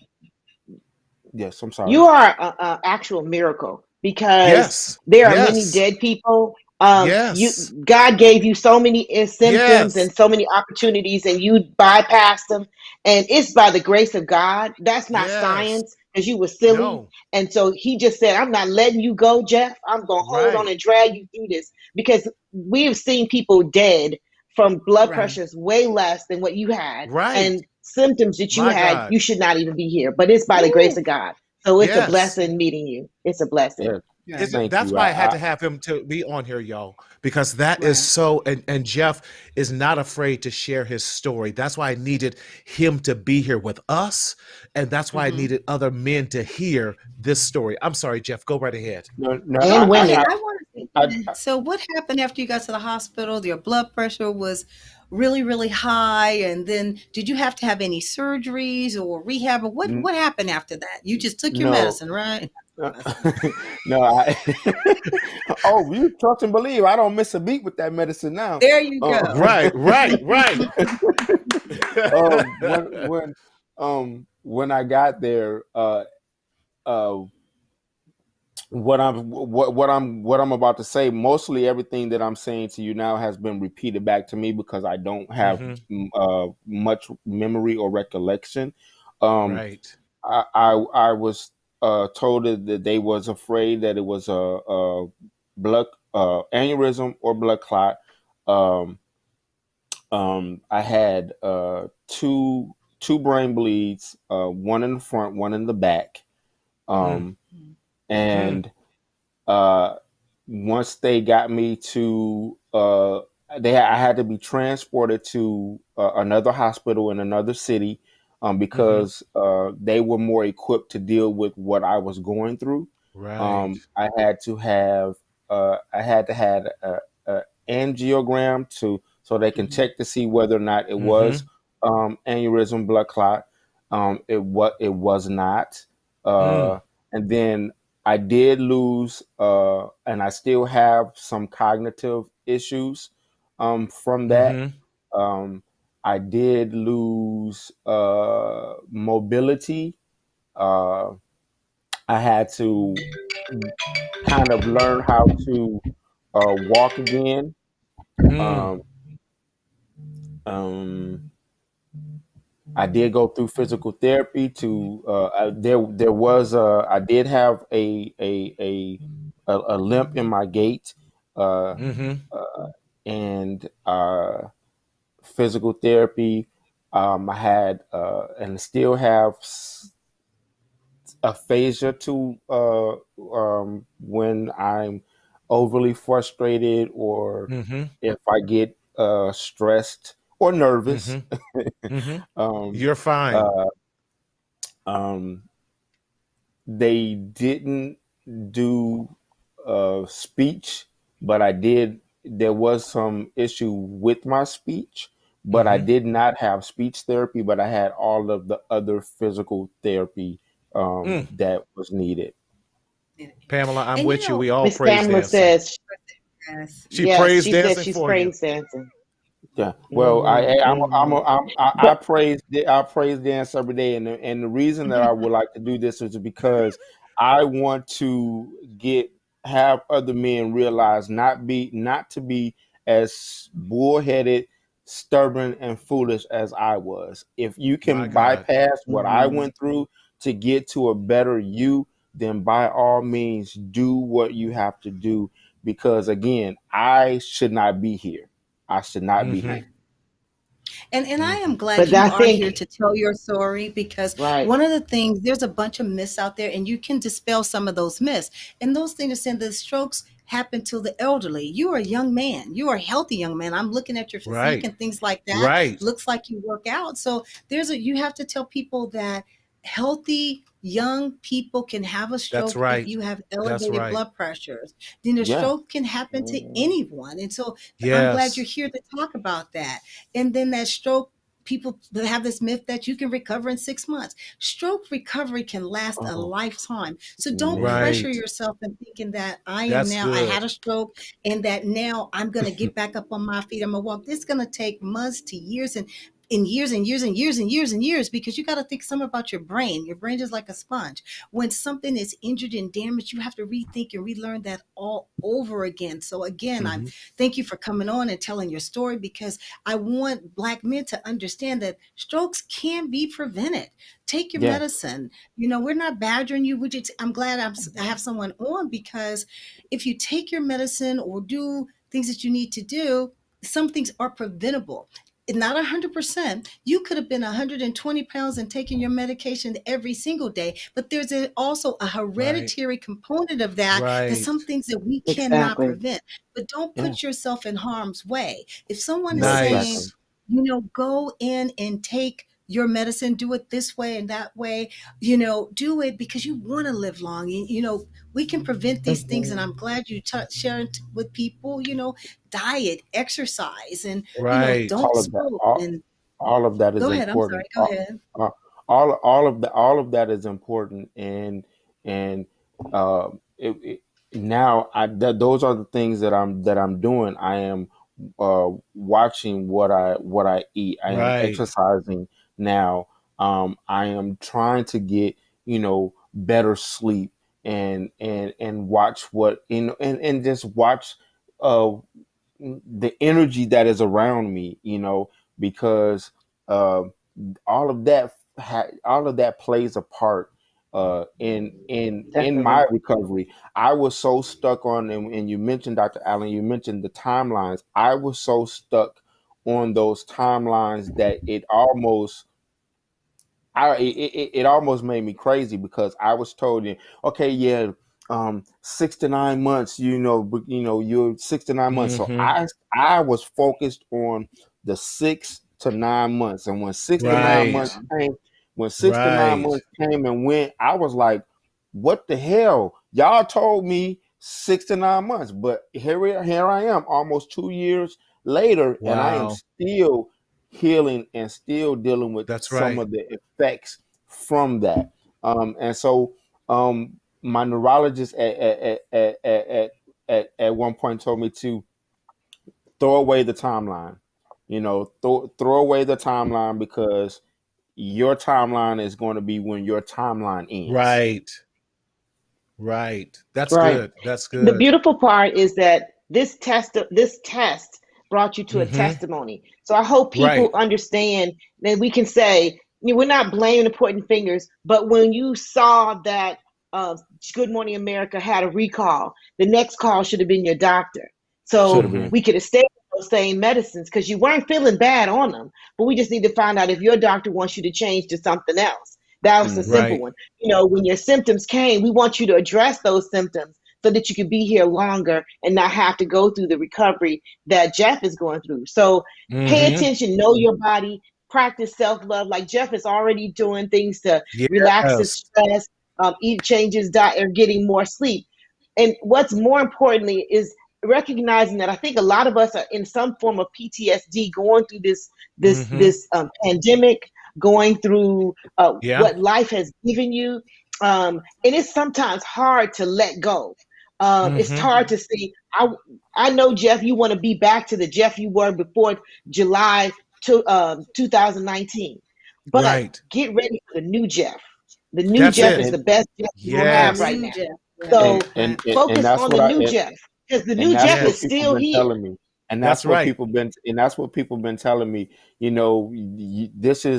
yes, I'm sorry. you are a actual miracle because Yes. there are many Yes. dead people. You Yes. God gave you so many symptoms Yes. and so many opportunities, and you bypassed them. And it's by the grace of God. That's not Yes. science, because you were silly. No. And so He just said, "I'm not letting you go, Jeff. I'm gonna hold on Right. and drag you through this because we have seen people dead from blood Right. pressures way less than what you had, Right. and symptoms that you My had. God. You should not even be here, but it's by the grace Woo. of God. So it's a Yes. blessing meeting you. It's a blessing. Yeah, Is Right. it, thank that's you. why I had to have him to be on here, y'all, because that is Right. so. And Jeff is not afraid to share his story. That's why I needed him to be here with us, and that's why I Hmm. needed other men to hear this story. I'm sorry, Jeff. Go right ahead. No, no, And Okay, women. I want to. I, So, what happened after you got to the hospital? Your blood pressure was really, really high, and then did you have to have any surgeries or rehab, or what? n- What happened after that? You just took your no, medicine, right? no. Oh, you trust and believe. I don't miss a beat with that medicine now. There you Um, go. Right, right, right. when I got there, uh, what I'm about to say, mostly everything that I'm saying to you now has been repeated back to me because I don't have Hmm. much memory or recollection. Um, Right. I was told that they was afraid that it was a blood aneurysm or blood clot. Um, I had two brain bleeds, one in the front, one in the back, Mm, um, mm, and uh, once they got me to I had to be transported to another hospital in another city, hmm. because they were more equipped to deal with what I was going through. Right. I had to have a angiogram to so they can Mhm. check to see whether or not it was Hmm. aneurysm blood clot. It was not. Mm, And then I did lose, and I still have some cognitive issues from that. hmm. Um, I did lose mobility. Uh, I had to kind of learn how to walk again. Mm, Um, um, I did go through physical therapy to there was I did have a limp in my gait, uh, hmm. uh, and physical therapy. I had and still have aphasia to when I'm overly frustrated or Hmm. if I get stressed or nervous. Hmm. Hmm. um, You're fine. uh, um, they didn't do speech, but I did. There was some issue with my speech, but I Hmm. did not have speech therapy. But I had all of the other physical therapy Mm. that was needed. Yeah. Pamela, I'm And with you. We all Miss praise Pamela dancing. says, yes, She yes, praise she says dancing she's for you. praise dancing. Yeah. Well, Hmm. Hmm. I But praise dance every day, and the reason that I would like to do this is because I want to get have other men realize not to be as bullheaded, stubborn, and foolish as I was. If you My can God. bypass what I mhm. went through, to get to a better you, then by all means do what you have to do, because again, I should not be here. I should not be Mm-hmm. here. And I am glad But you I are here think, to tell your story, because right, one of the things, there's a bunch of myths out there, and you can dispel some of those myths. And those things are saying the strokes happen to the elderly. You are a young man. You are a healthy young man. I'm looking at your physique Right. and things like that. Right. Looks like you work out. So you have to tell people that healthy young people can have a That's stroke if right. you have That's elevated right. blood pressures. Then a Yeah. stroke can happen to anyone. And so I'm glad you're Yes. here to talk about that. And then that stroke, people have this myth that you can recover in 6 months. Stroke recovery can last a Oh lifetime. So don't man. pressure Right. yourself in thinking that That's I had good. a stroke and that now I'm going to get back up on my feet. I'm going to walk. This is going to take months to years, and years and years and years and years and years, because you got to think some about your brain. Your brain is like a sponge. When something is injured and damaged, you have to rethink and relearn that all over again. So again, I Mm-hmm. thank you for coming on and telling your story, because I want Black men to understand that strokes can be prevented. Take your Yeah. medicine. We're not badgering you. I'm glad I have someone on, because if you take your medicine or do things that you need to do, some things are preventable. Not 100%. You could have been 120 pounds and taking your medication every single day, but there's also a Right. hereditary component of that. There's Right. some things that we cannot exactly. prevent, but don't Yeah. put yourself in harm's way. If someone is No, saying, exactly. Nice. go in and take your medicine, do it this way and that way, do it because you want to live long. And, we can prevent these things. And Mhm. I'm glad you sharing with people, diet, exercise, and, Right. don't All of that. smoke. And All of that is go ahead. I'm sorry. important. Go ahead. Uh, all of that is important, and it, now those are the things that I'm doing. I am watching what I eat. I am Right. exercising now. I am trying to get better sleep, and watch what and just watch uh the energy that is around me, because uh, all of that plays a part in my Definitely. recovery. I was so stuck on, and you mentioned, Dr. Allen, you mentioned the timelines. I was so stuck on those timelines that it almost made me crazy, because I was told, okay, yeah, 6 to 9 months, you're 6 to 9 months. So Mm-hmm. I was focused on the 6 to 9 months, and when six to nine Right. months came, when six to nine Right. months came and went, I was like, what the hell? Y'all told me 6 to 9 months, but here I am, almost 2 years later, and I am Wow. still healing and still dealing with That's some right. of the effects from that. And so, my neurologist at one point told me to throw away the timeline. Throw away the timeline, because your timeline is going to be when your timeline ends. Right. Right. That's Right. good. That's The good. beautiful part is that this test brought you to a Mm-hmm. testimony. So I hope people Right. understand that we can say, we're not blaming and pointing fingers, but when you saw that uh, Good Morning America had a recall, the next call should have been your doctor. Should So have Mm-hmm. been. we could have stayed with those same medicines because you weren't feeling bad on them. But we just need to find out if your doctor wants you to change to something else. That was a Hmm. simple Right. one. When your symptoms came, we want you to address those symptoms so that you can be here longer and not have to go through the recovery that Jeff is going through. So pay Mm-hmm. attention, know your body, practice self love. Like Jeff is already doing things to relax his Yes. stress, eat changes, diet, or getting more sleep. And what's more importantly is recognizing that I think a lot of us are in some form of PTSD, going through this this Mm-hmm. this pandemic, going through Yeah. what life has given you, and it's sometimes hard to let go. It's Mm-hmm. hard to see. I know, Jeff, you want to be back to the Jeff you were before July 2019, but Right. get ready for the new Jeff. The new That's Jeff it. is And the best Jeff you will The have Yes. right new now. Jeff. Yeah, I So like that. and focus that's on what the I new Jeff because the and new Jeff is Yes. still here. that's That's what right. people been and that's what people been telling me. This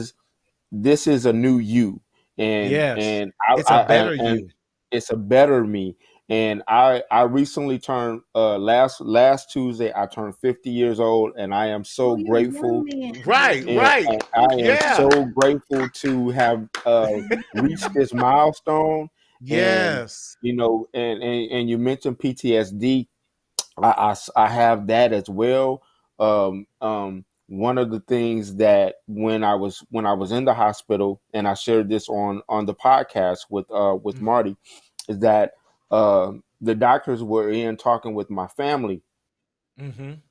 is a new you, and Yes. and It's a I better and you. it's a better me. And I recently turned last Tuesday I turned 50 years old, and I am Oh, so you're a young grateful. man. Right, And right. I am Yeah. so grateful to have reached this milestone. And Yes. and you mentioned PTSD. I have that as well. One of the things that when I was in the hospital, and I shared this on the podcast with Marty, is that the doctors were in talking with my family. Mm-hmm.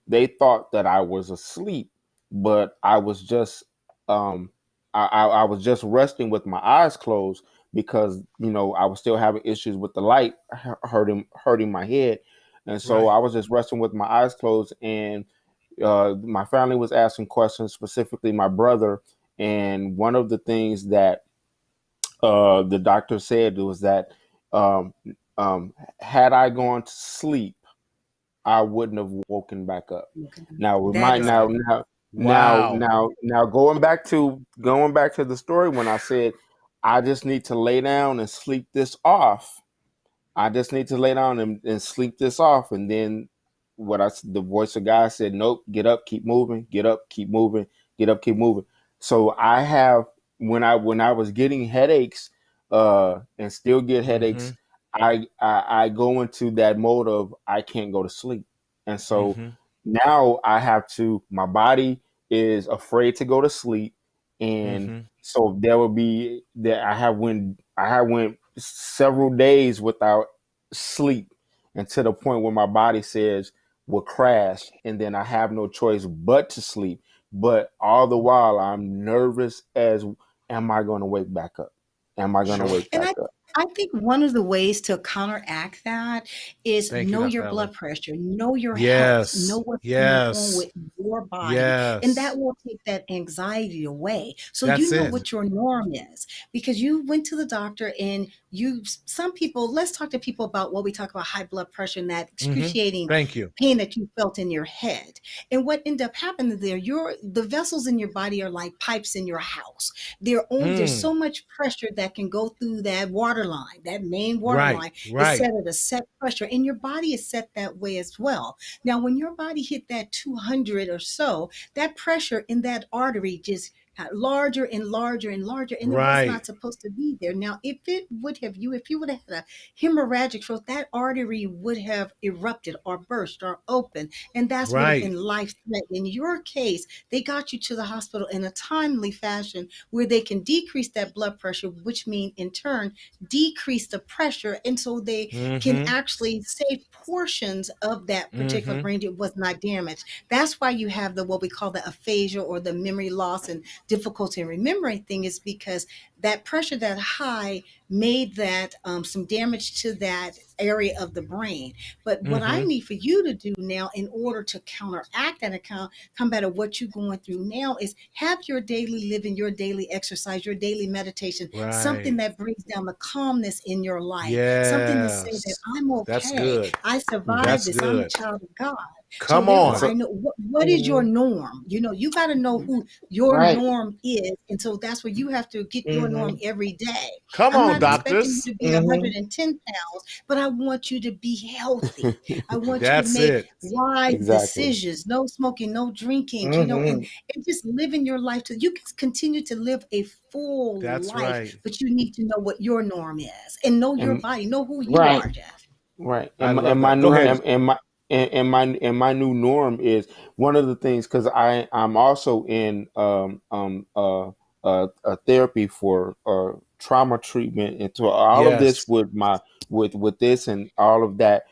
They thought that I was asleep, but I was just um, I was just resting with my eyes closed because I was still having issues with the light hurting my head, and so Right. I was just resting with my eyes closed. And my family was asking questions, specifically my brother. And one of the things that the doctor said was that um, had I gone to sleep, I wouldn't have woken back up. Now That remind is now good. now now Wow. now now going back to the story when I said I just need to lay down and sleep this off. I just need to lay down and sleep this off. And then the voice of God said, nope, get up, keep moving, get up, keep moving, get up, keep moving. So I have when I was getting headaches, and still get Mm-hmm. headaches, I go into that mode of I can't go to sleep. And so Mm-hmm. now my body is afraid to go to sleep. And Mm-hmm. so there will be that I have went several days without sleep, and to the point where my body says will crash, and then I have no choice but to sleep. But all the while I'm nervous as, am I going to wake back up? Am I going to Sure. wake And back I up? I think one of the ways to counteract that is Thank you, know your Dr. blood Allen. pressure, know your health, know Yes. what's going on Yes. with your body, and Yes. that will take that anxiety away. So you That's know it. what your norm is because you went to the doctor and some people, let's talk to people about what we talk about high blood pressure and that Mm-hmm. excruciating Thank you. pain that you felt in your head. And what ended up happening there, the vessels in your body are like pipes in your house. There's Mm. so much pressure that can go through that water line, that main water Right. line is Right. set at a set pressure, and your body is set that way as well. Now, when your body hit that 200 or so, that pressure in that artery just got larger and larger and larger, and it was Right. not supposed to be there. Now, if you would have had a hemorrhagic stroke, that artery would have erupted or burst or opened, and that's would have Right. been life threatening. In your case, they got you to the hospital in a timely fashion where they can decrease that blood pressure, which mean in turn decrease the pressure, and so they can Mm-hmm. actually save portions of that particular Mm-hmm. brain that was not damaged. That's why you have the what we call the aphasia or the memory loss and difficulty in remembering thing is because that pressure that high made that some damage to that area of the brain. But what I Mm-hmm. need for you to do now in order to counteract that account combat of what you're going through now is have your daily living, your daily exercise, your daily meditation, something Right. that brings down the calmness in your life, something to say that Yes. I'm That's okay. good. I Mhm. survived That's this. I'm a good. child of God. So Come therefore on. I So, know what is your Mhm. norm. You got to know who your Right. norm is. And so that's where you have to get your norm Mhm. every day. Come I'm on, not mhm. expecting you doctors. to be Mhm. 110 pounds, but I want you to be healthy. I want you to That's make it. wise Exactly. decisions, no smoking, no drinking, Mhm. and just living your life to you can continue to live a full That's life, right. but you need to know what your norm is and know your And body, know who you Right. are, Jeff. right. I And my, and love my that. Go new ahead. and my new norm is one of the things, because I'm also in a therapy for trauma treatment, and to all of this Yes. with my with this and all of that.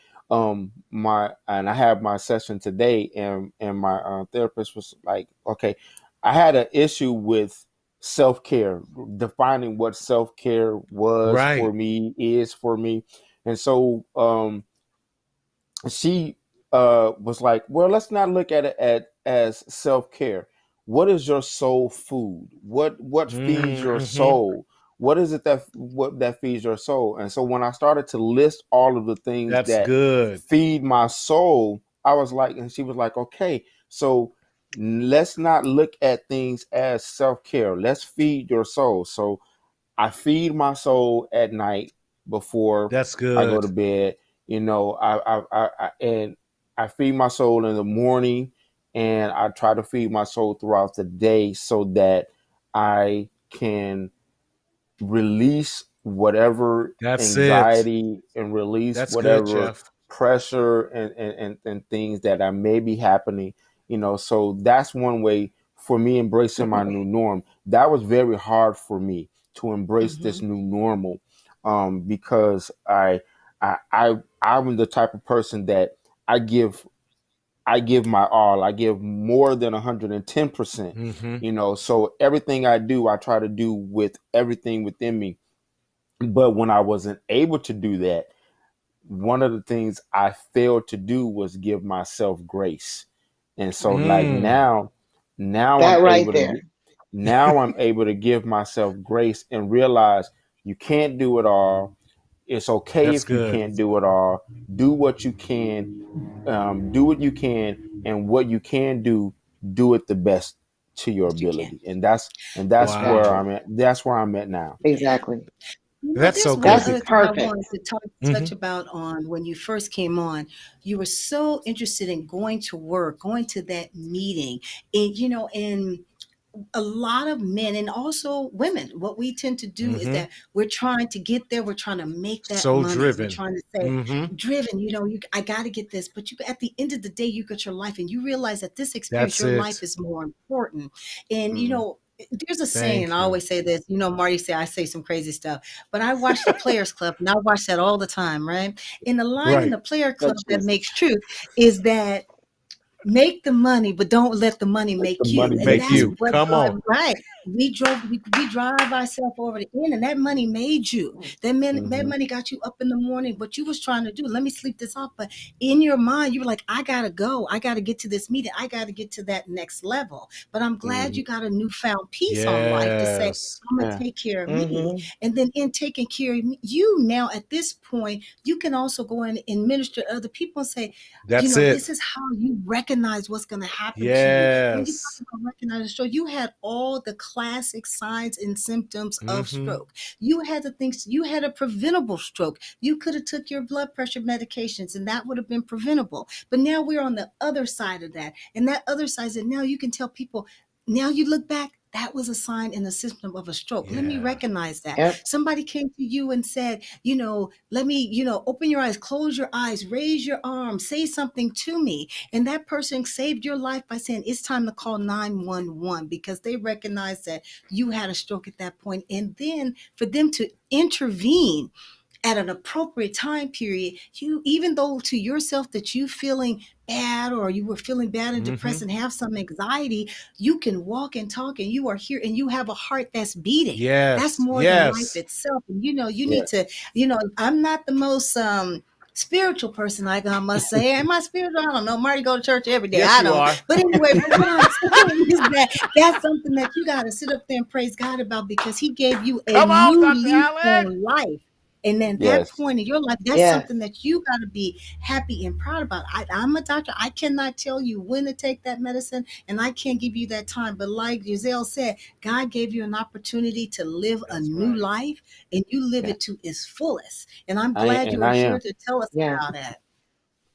My and I have my session today, and my therapist was like, okay, I had an issue with self care, defining what self care was Right. for me, is for me. And so she was like, well, let's not look at it as self-care. What is your soul food? What feeds your Mm-hmm. soul? What is it that feeds your soul? And so when I started to list all of the things That's that good. feed my soul, I was like, and she was like, okay, so let's not look at things as self-care. Let's feed your soul. So I feed my soul at night before That's I go good. to bed. And I feed my soul in the morning, and I try to feed my soul throughout the day so that I can release whatever That's it. anxiety and release That's good, whatever Jeff. pressure and things that I may be happening. So that's one way for me embracing my new norm. That was very hard for me to embrace this Mm-hmm. new normal, because I'm the type of person that I give I give my all. I give more than 110%. Mm-hmm. So everything I do, I try to do with everything within me. But when I wasn't able to do that, one of the things I failed to do was give myself grace. And so like Mm. now That right there. I'm able to give myself grace and realize you can't do it all. It's okay That's if you good. can't do it all. Do what you can, do what you can, and what you can do it the best to your But you can. ability. And that's where Wow. Exactly. I'm at now. Exactly. Well, That's there's so one good. That's other thing I wanted perfect. to Mm-hmm. touch about on when you first came on. You were so interested in going to work, going to that meeting, and and a lot of men and also women, what we tend to do is Mm-hmm. that we're trying to get there, we're trying to make that So money, we're driven. trying to say Mm-hmm. driven, I got to get this, but you at the end of the day you got your life and you realize that this experience, That's your life it. is more important. And Mm-hmm. there's a saying, and Thank I you. always say this, Marty say I say some crazy stuff, but I watch the Players Club and I watch that all the time, right? And the line in Right. the Player But Club that Jesus. makes truth is that make the money, but don't let the money Let the make you. money And make Make that's you. you. what Come on. right. We drive ourselves over the end, and that money made you. That Mm-hmm. money got you up in the morning. What you was trying to do, let me sleep this off. But in your mind, you were like, I gotta go. I gotta get to this meeting. I gotta get to that next level. But I'm glad Mm-hmm. you got a newfound peace on life to say, Yes. I'm gonna Yeah. take care of me. Mm-hmm. And then in taking care of you now at this point, you can also go in and minister to other people and say, That's it. this is how you recognize what's going to happen to you. When you talk Yes. about recognizing stroke, you had all the classic signs and symptoms of Mm-hmm. stroke. You had the things, you had a preventable stroke. You could have took your blood pressure medications and that would have been preventable. But now we're on the other side of that. And that other side is that now you can tell people, now you look back, that was a sign and a symptom of a stroke. Let me Yeah. recognize that. Yep. Somebody came to you and said, let me, open your eyes, close your eyes, raise your arms, say something to me. And that person saved your life by saying, it's time to call 911 because they recognize that you had a stroke at that point. And then for them to intervene at an appropriate time period, you, even though to yourself that you feeling bad or you were feeling bad and depressed Mm-hmm. and have some anxiety, you can walk and talk and you are here and you have a heart that's beating. That's Yes. more than life Yes. itself. And you Yeah. need to, I'm not the most spiritual person, I must say. Am I spiritual? I don't know. Marty go to church every day. Yes, I you don't. are. But anyway, but what I'm saying is that that's something that you got to sit up there and praise God about because He gave you a Come on, new Dr. lease Allen. on life. And then that Yes. point in your life, that's Yes. something that you got to be happy and proud about. I'm a doctor. I cannot tell you when to take that medicine, and I can't give you that time. But like Giselle said, God gave you an opportunity to live a That's new right. life, and you live Yeah. it to its fullest. And I'm I glad and you are I here am. to tell us Yeah. about that.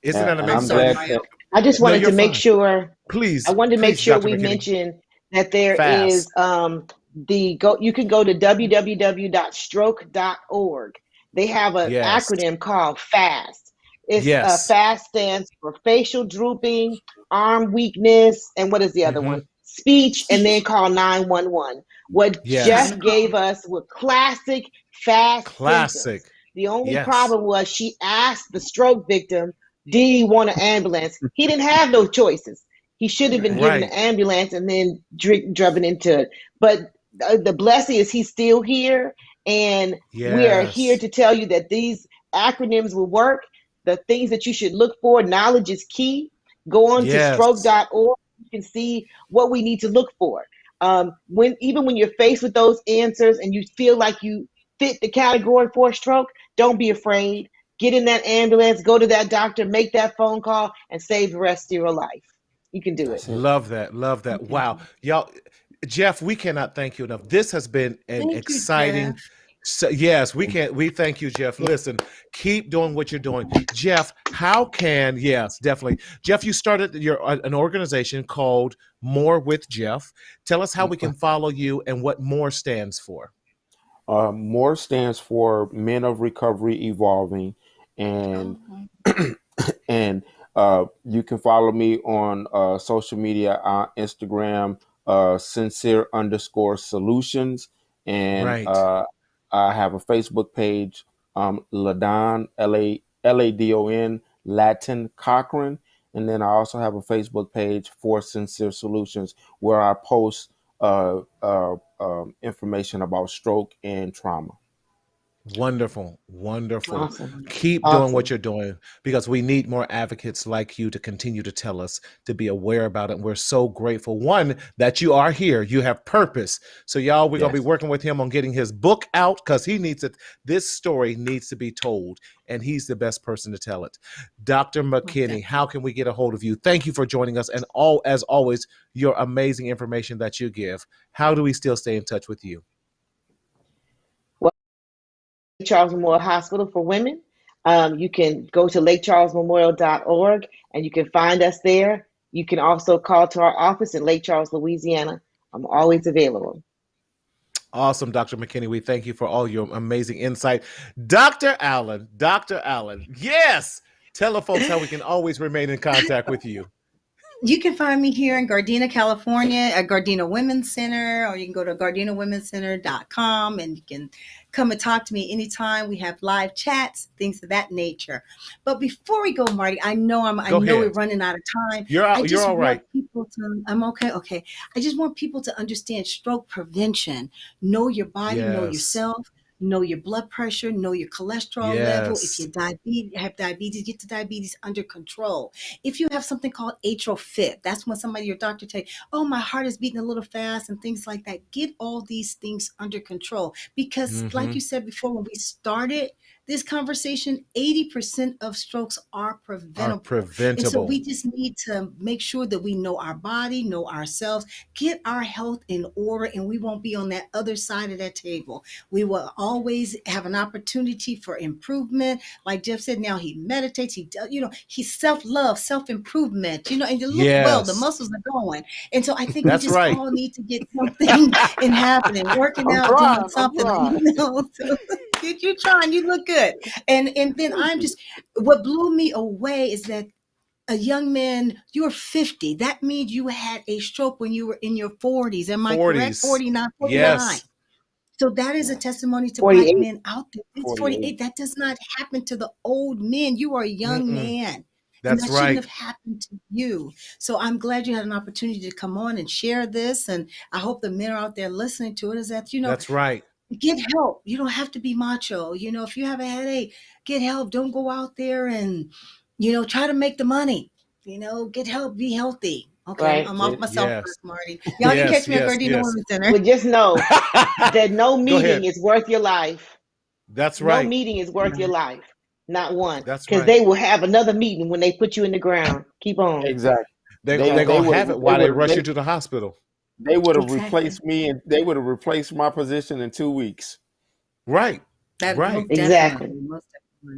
Isn't that And I'm I'm amazing? sorry, glad Mario. that. I just No, wanted you're to make fine. sure I Please, wanted to make please, sure Dr. we McKinney. mention that there is Fast. the go you can go to www.stroke.org. They have an Yes. acronym called FAST. It's Yes. FAST stands for facial drooping, arm weakness, and what is the other Mm-hmm. one? Speech, and then Speech. call 911. What It's time Yes. to Jeff call. gave us were classic fast symptoms. Classic. The only Yes. problem was she asked the stroke victim, did he want an ambulance? He didn't have no choices. He should have been Right. given the Right. ambulance and then driven into it. But the blessing is he's still here, and we are here Yes. to tell you that these acronyms will work. The things that you should look for, knowledge is key. Go on to Yes. stroke.org. You can see what we need to look for. When you're faced with those answers and you feel like you fit the category for a stroke, don't be afraid. Get in that ambulance, go to that doctor, make that phone call, and save the rest of your life. You can do it. That's it. Love that. Love that. Thank Wow. you. Y'all, Jeff, we cannot thank you enough. This has been an Thank you, exciting. Jeff. So, yes, we can. We thank you, Jeff. Listen, keep doing what you're doing, Jeff. How can? Yes, definitely, Jeff. You started an organization called More with Jeff. Tell us how we can follow you and what More stands for. More stands for Men of Recovery Evolving, and Oh, and you can follow me on social media, Instagram, sincere_solutions, and Right. I have a Facebook page, Ladon, Ladon, Latin Cochran, and then I also have a Facebook page for Sincere Solutions where I post information about stroke and trauma. Wonderful, wonderful. Awesome. Keep doing what Awesome. you're doing because we need more advocates like you to continue to tell us to be aware about it. And we're so grateful, one, that you are here. You have purpose. So, y'all, we're going to be Yes. working with him on getting his book out because he needs it. This story needs to be told, and he's the best person to tell it. Dr. McKinney, how can we get a hold of you? Thank you for joining us. And as always, your amazing information that you give. How do we still stay in touch with you? Charles Memorial Hospital for Women. You can go to lakecharlesmemorial.org and you can find us there. You can also call to our office in Lake Charles, Louisiana. I'm always available. Awesome, Dr. McKinney. We thank you for all your amazing insight. Dr. Allen, yes, tell the folks how we can always remain in contact with you. You can find me here in Gardena, California at Gardena Women's Center, or you can go to GardenaWomen'sCenter.com and you can come and talk to me anytime. We have live chats, things of that nature. But before we go, Marty, I know we're running out of time. You're all right. I'm okay. Okay. I just want people to understand stroke prevention. Know your body, know yourself. Know your blood pressure, know your cholesterol level. If you have diabetes, get the diabetes under control. If you have something called atrial fib, that's when your doctor tell you, oh, my heart is beating a little fast and things like that. Get all these things under control because like you said before, when we started this conversation, 80% of strokes are preventable. And so we just need to make sure that we know our body, know ourselves, get our health in order, and we won't be on that other side of that table. We will always have an opportunity for improvement. Like Jeff said, now he meditates, he does, he's self-love, self-improvement, and you look well, the muscles are going. And so I think we just all need to get something in happening, working out, doing something, so you're trying, you look good. And then what blew me away is that a young man, you're 50. That means you had a stroke when you were in your 40s. Am I correct? 49, 49. Yes. So that is a testimony to 48. Black men out there. It's 48. That does not happen to the old men. You are a young man. That's and that shouldn't have happened to you. So I'm glad you had an opportunity to come on and share this. And I hope the men are out there listening to it. Is that, that's right. Get help. You don't have to be macho. If you have a headache, get help. Don't go out there and, try to make the money. Get help. Be healthy. Okay, Right. I'm off myself first, Marty. Y'all can catch me at Gardena Women's Center. But just know that no meeting is worth your life. That's right. No meeting is worth your life. Not one. That's because they will have another meeting when they put you in the ground. Keep on. Exactly. They're going to have it while they rush you to the hospital. They would have replaced me, and they would have replaced my position in 2 weeks. Right. Exactly.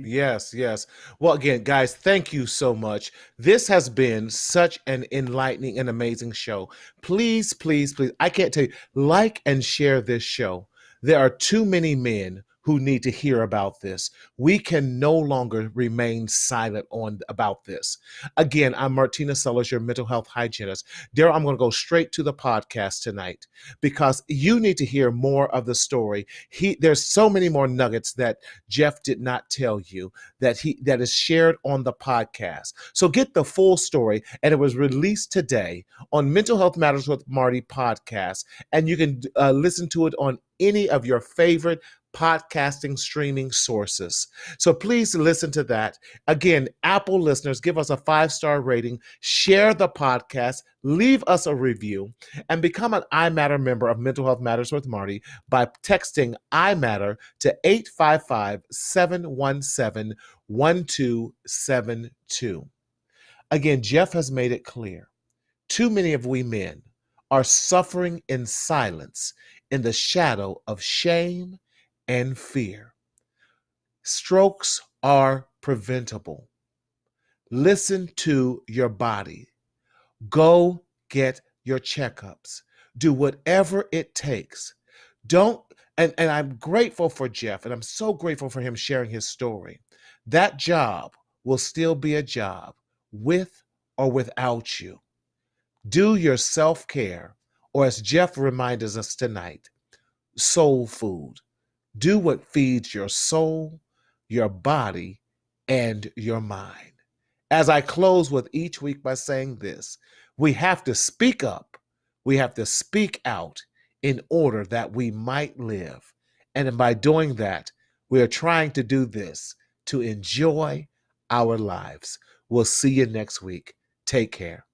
Yes. Well, again, guys, thank you so much. This has been such an enlightening and amazing show. Please, I can't tell you, like and share this show. There are too many men who need to hear about this. We can no longer remain silent about this. Again, I'm Martina Sellers, your mental health hygienist. Daryl, I'm going to go straight to the podcast tonight because you need to hear more of the story. There's so many more nuggets that Jeff did not tell you that is shared on the podcast. So get the full story, and it was released today on Mental Health Matters with Marty podcast, and you can listen to it on any of your favorite podcasting streaming sources. So please listen to that. Again, Apple listeners, give us a 5-star rating, share the podcast, leave us a review, and become an iMatter member of Mental Health Matters with Marty by texting iMatter to 855-717-1272. Again, Jeff has made it clear. Too many of we men are suffering in silence in the shadow of shame and fear. Strokes are preventable. Listen to your body. Go get your checkups. Do whatever it takes. Don't, and I'm grateful for Jeff, and I'm so grateful for him sharing his story. That job will still be a job with or without you. Do your self care, or as Jeff reminds us tonight, soul food. Do what feeds your soul, your body, and your mind. As I close with each week by saying this, we have to speak up, we have to speak out in order that we might live. And by doing that, we are trying to do this to enjoy our lives. We'll see you next week. Take care.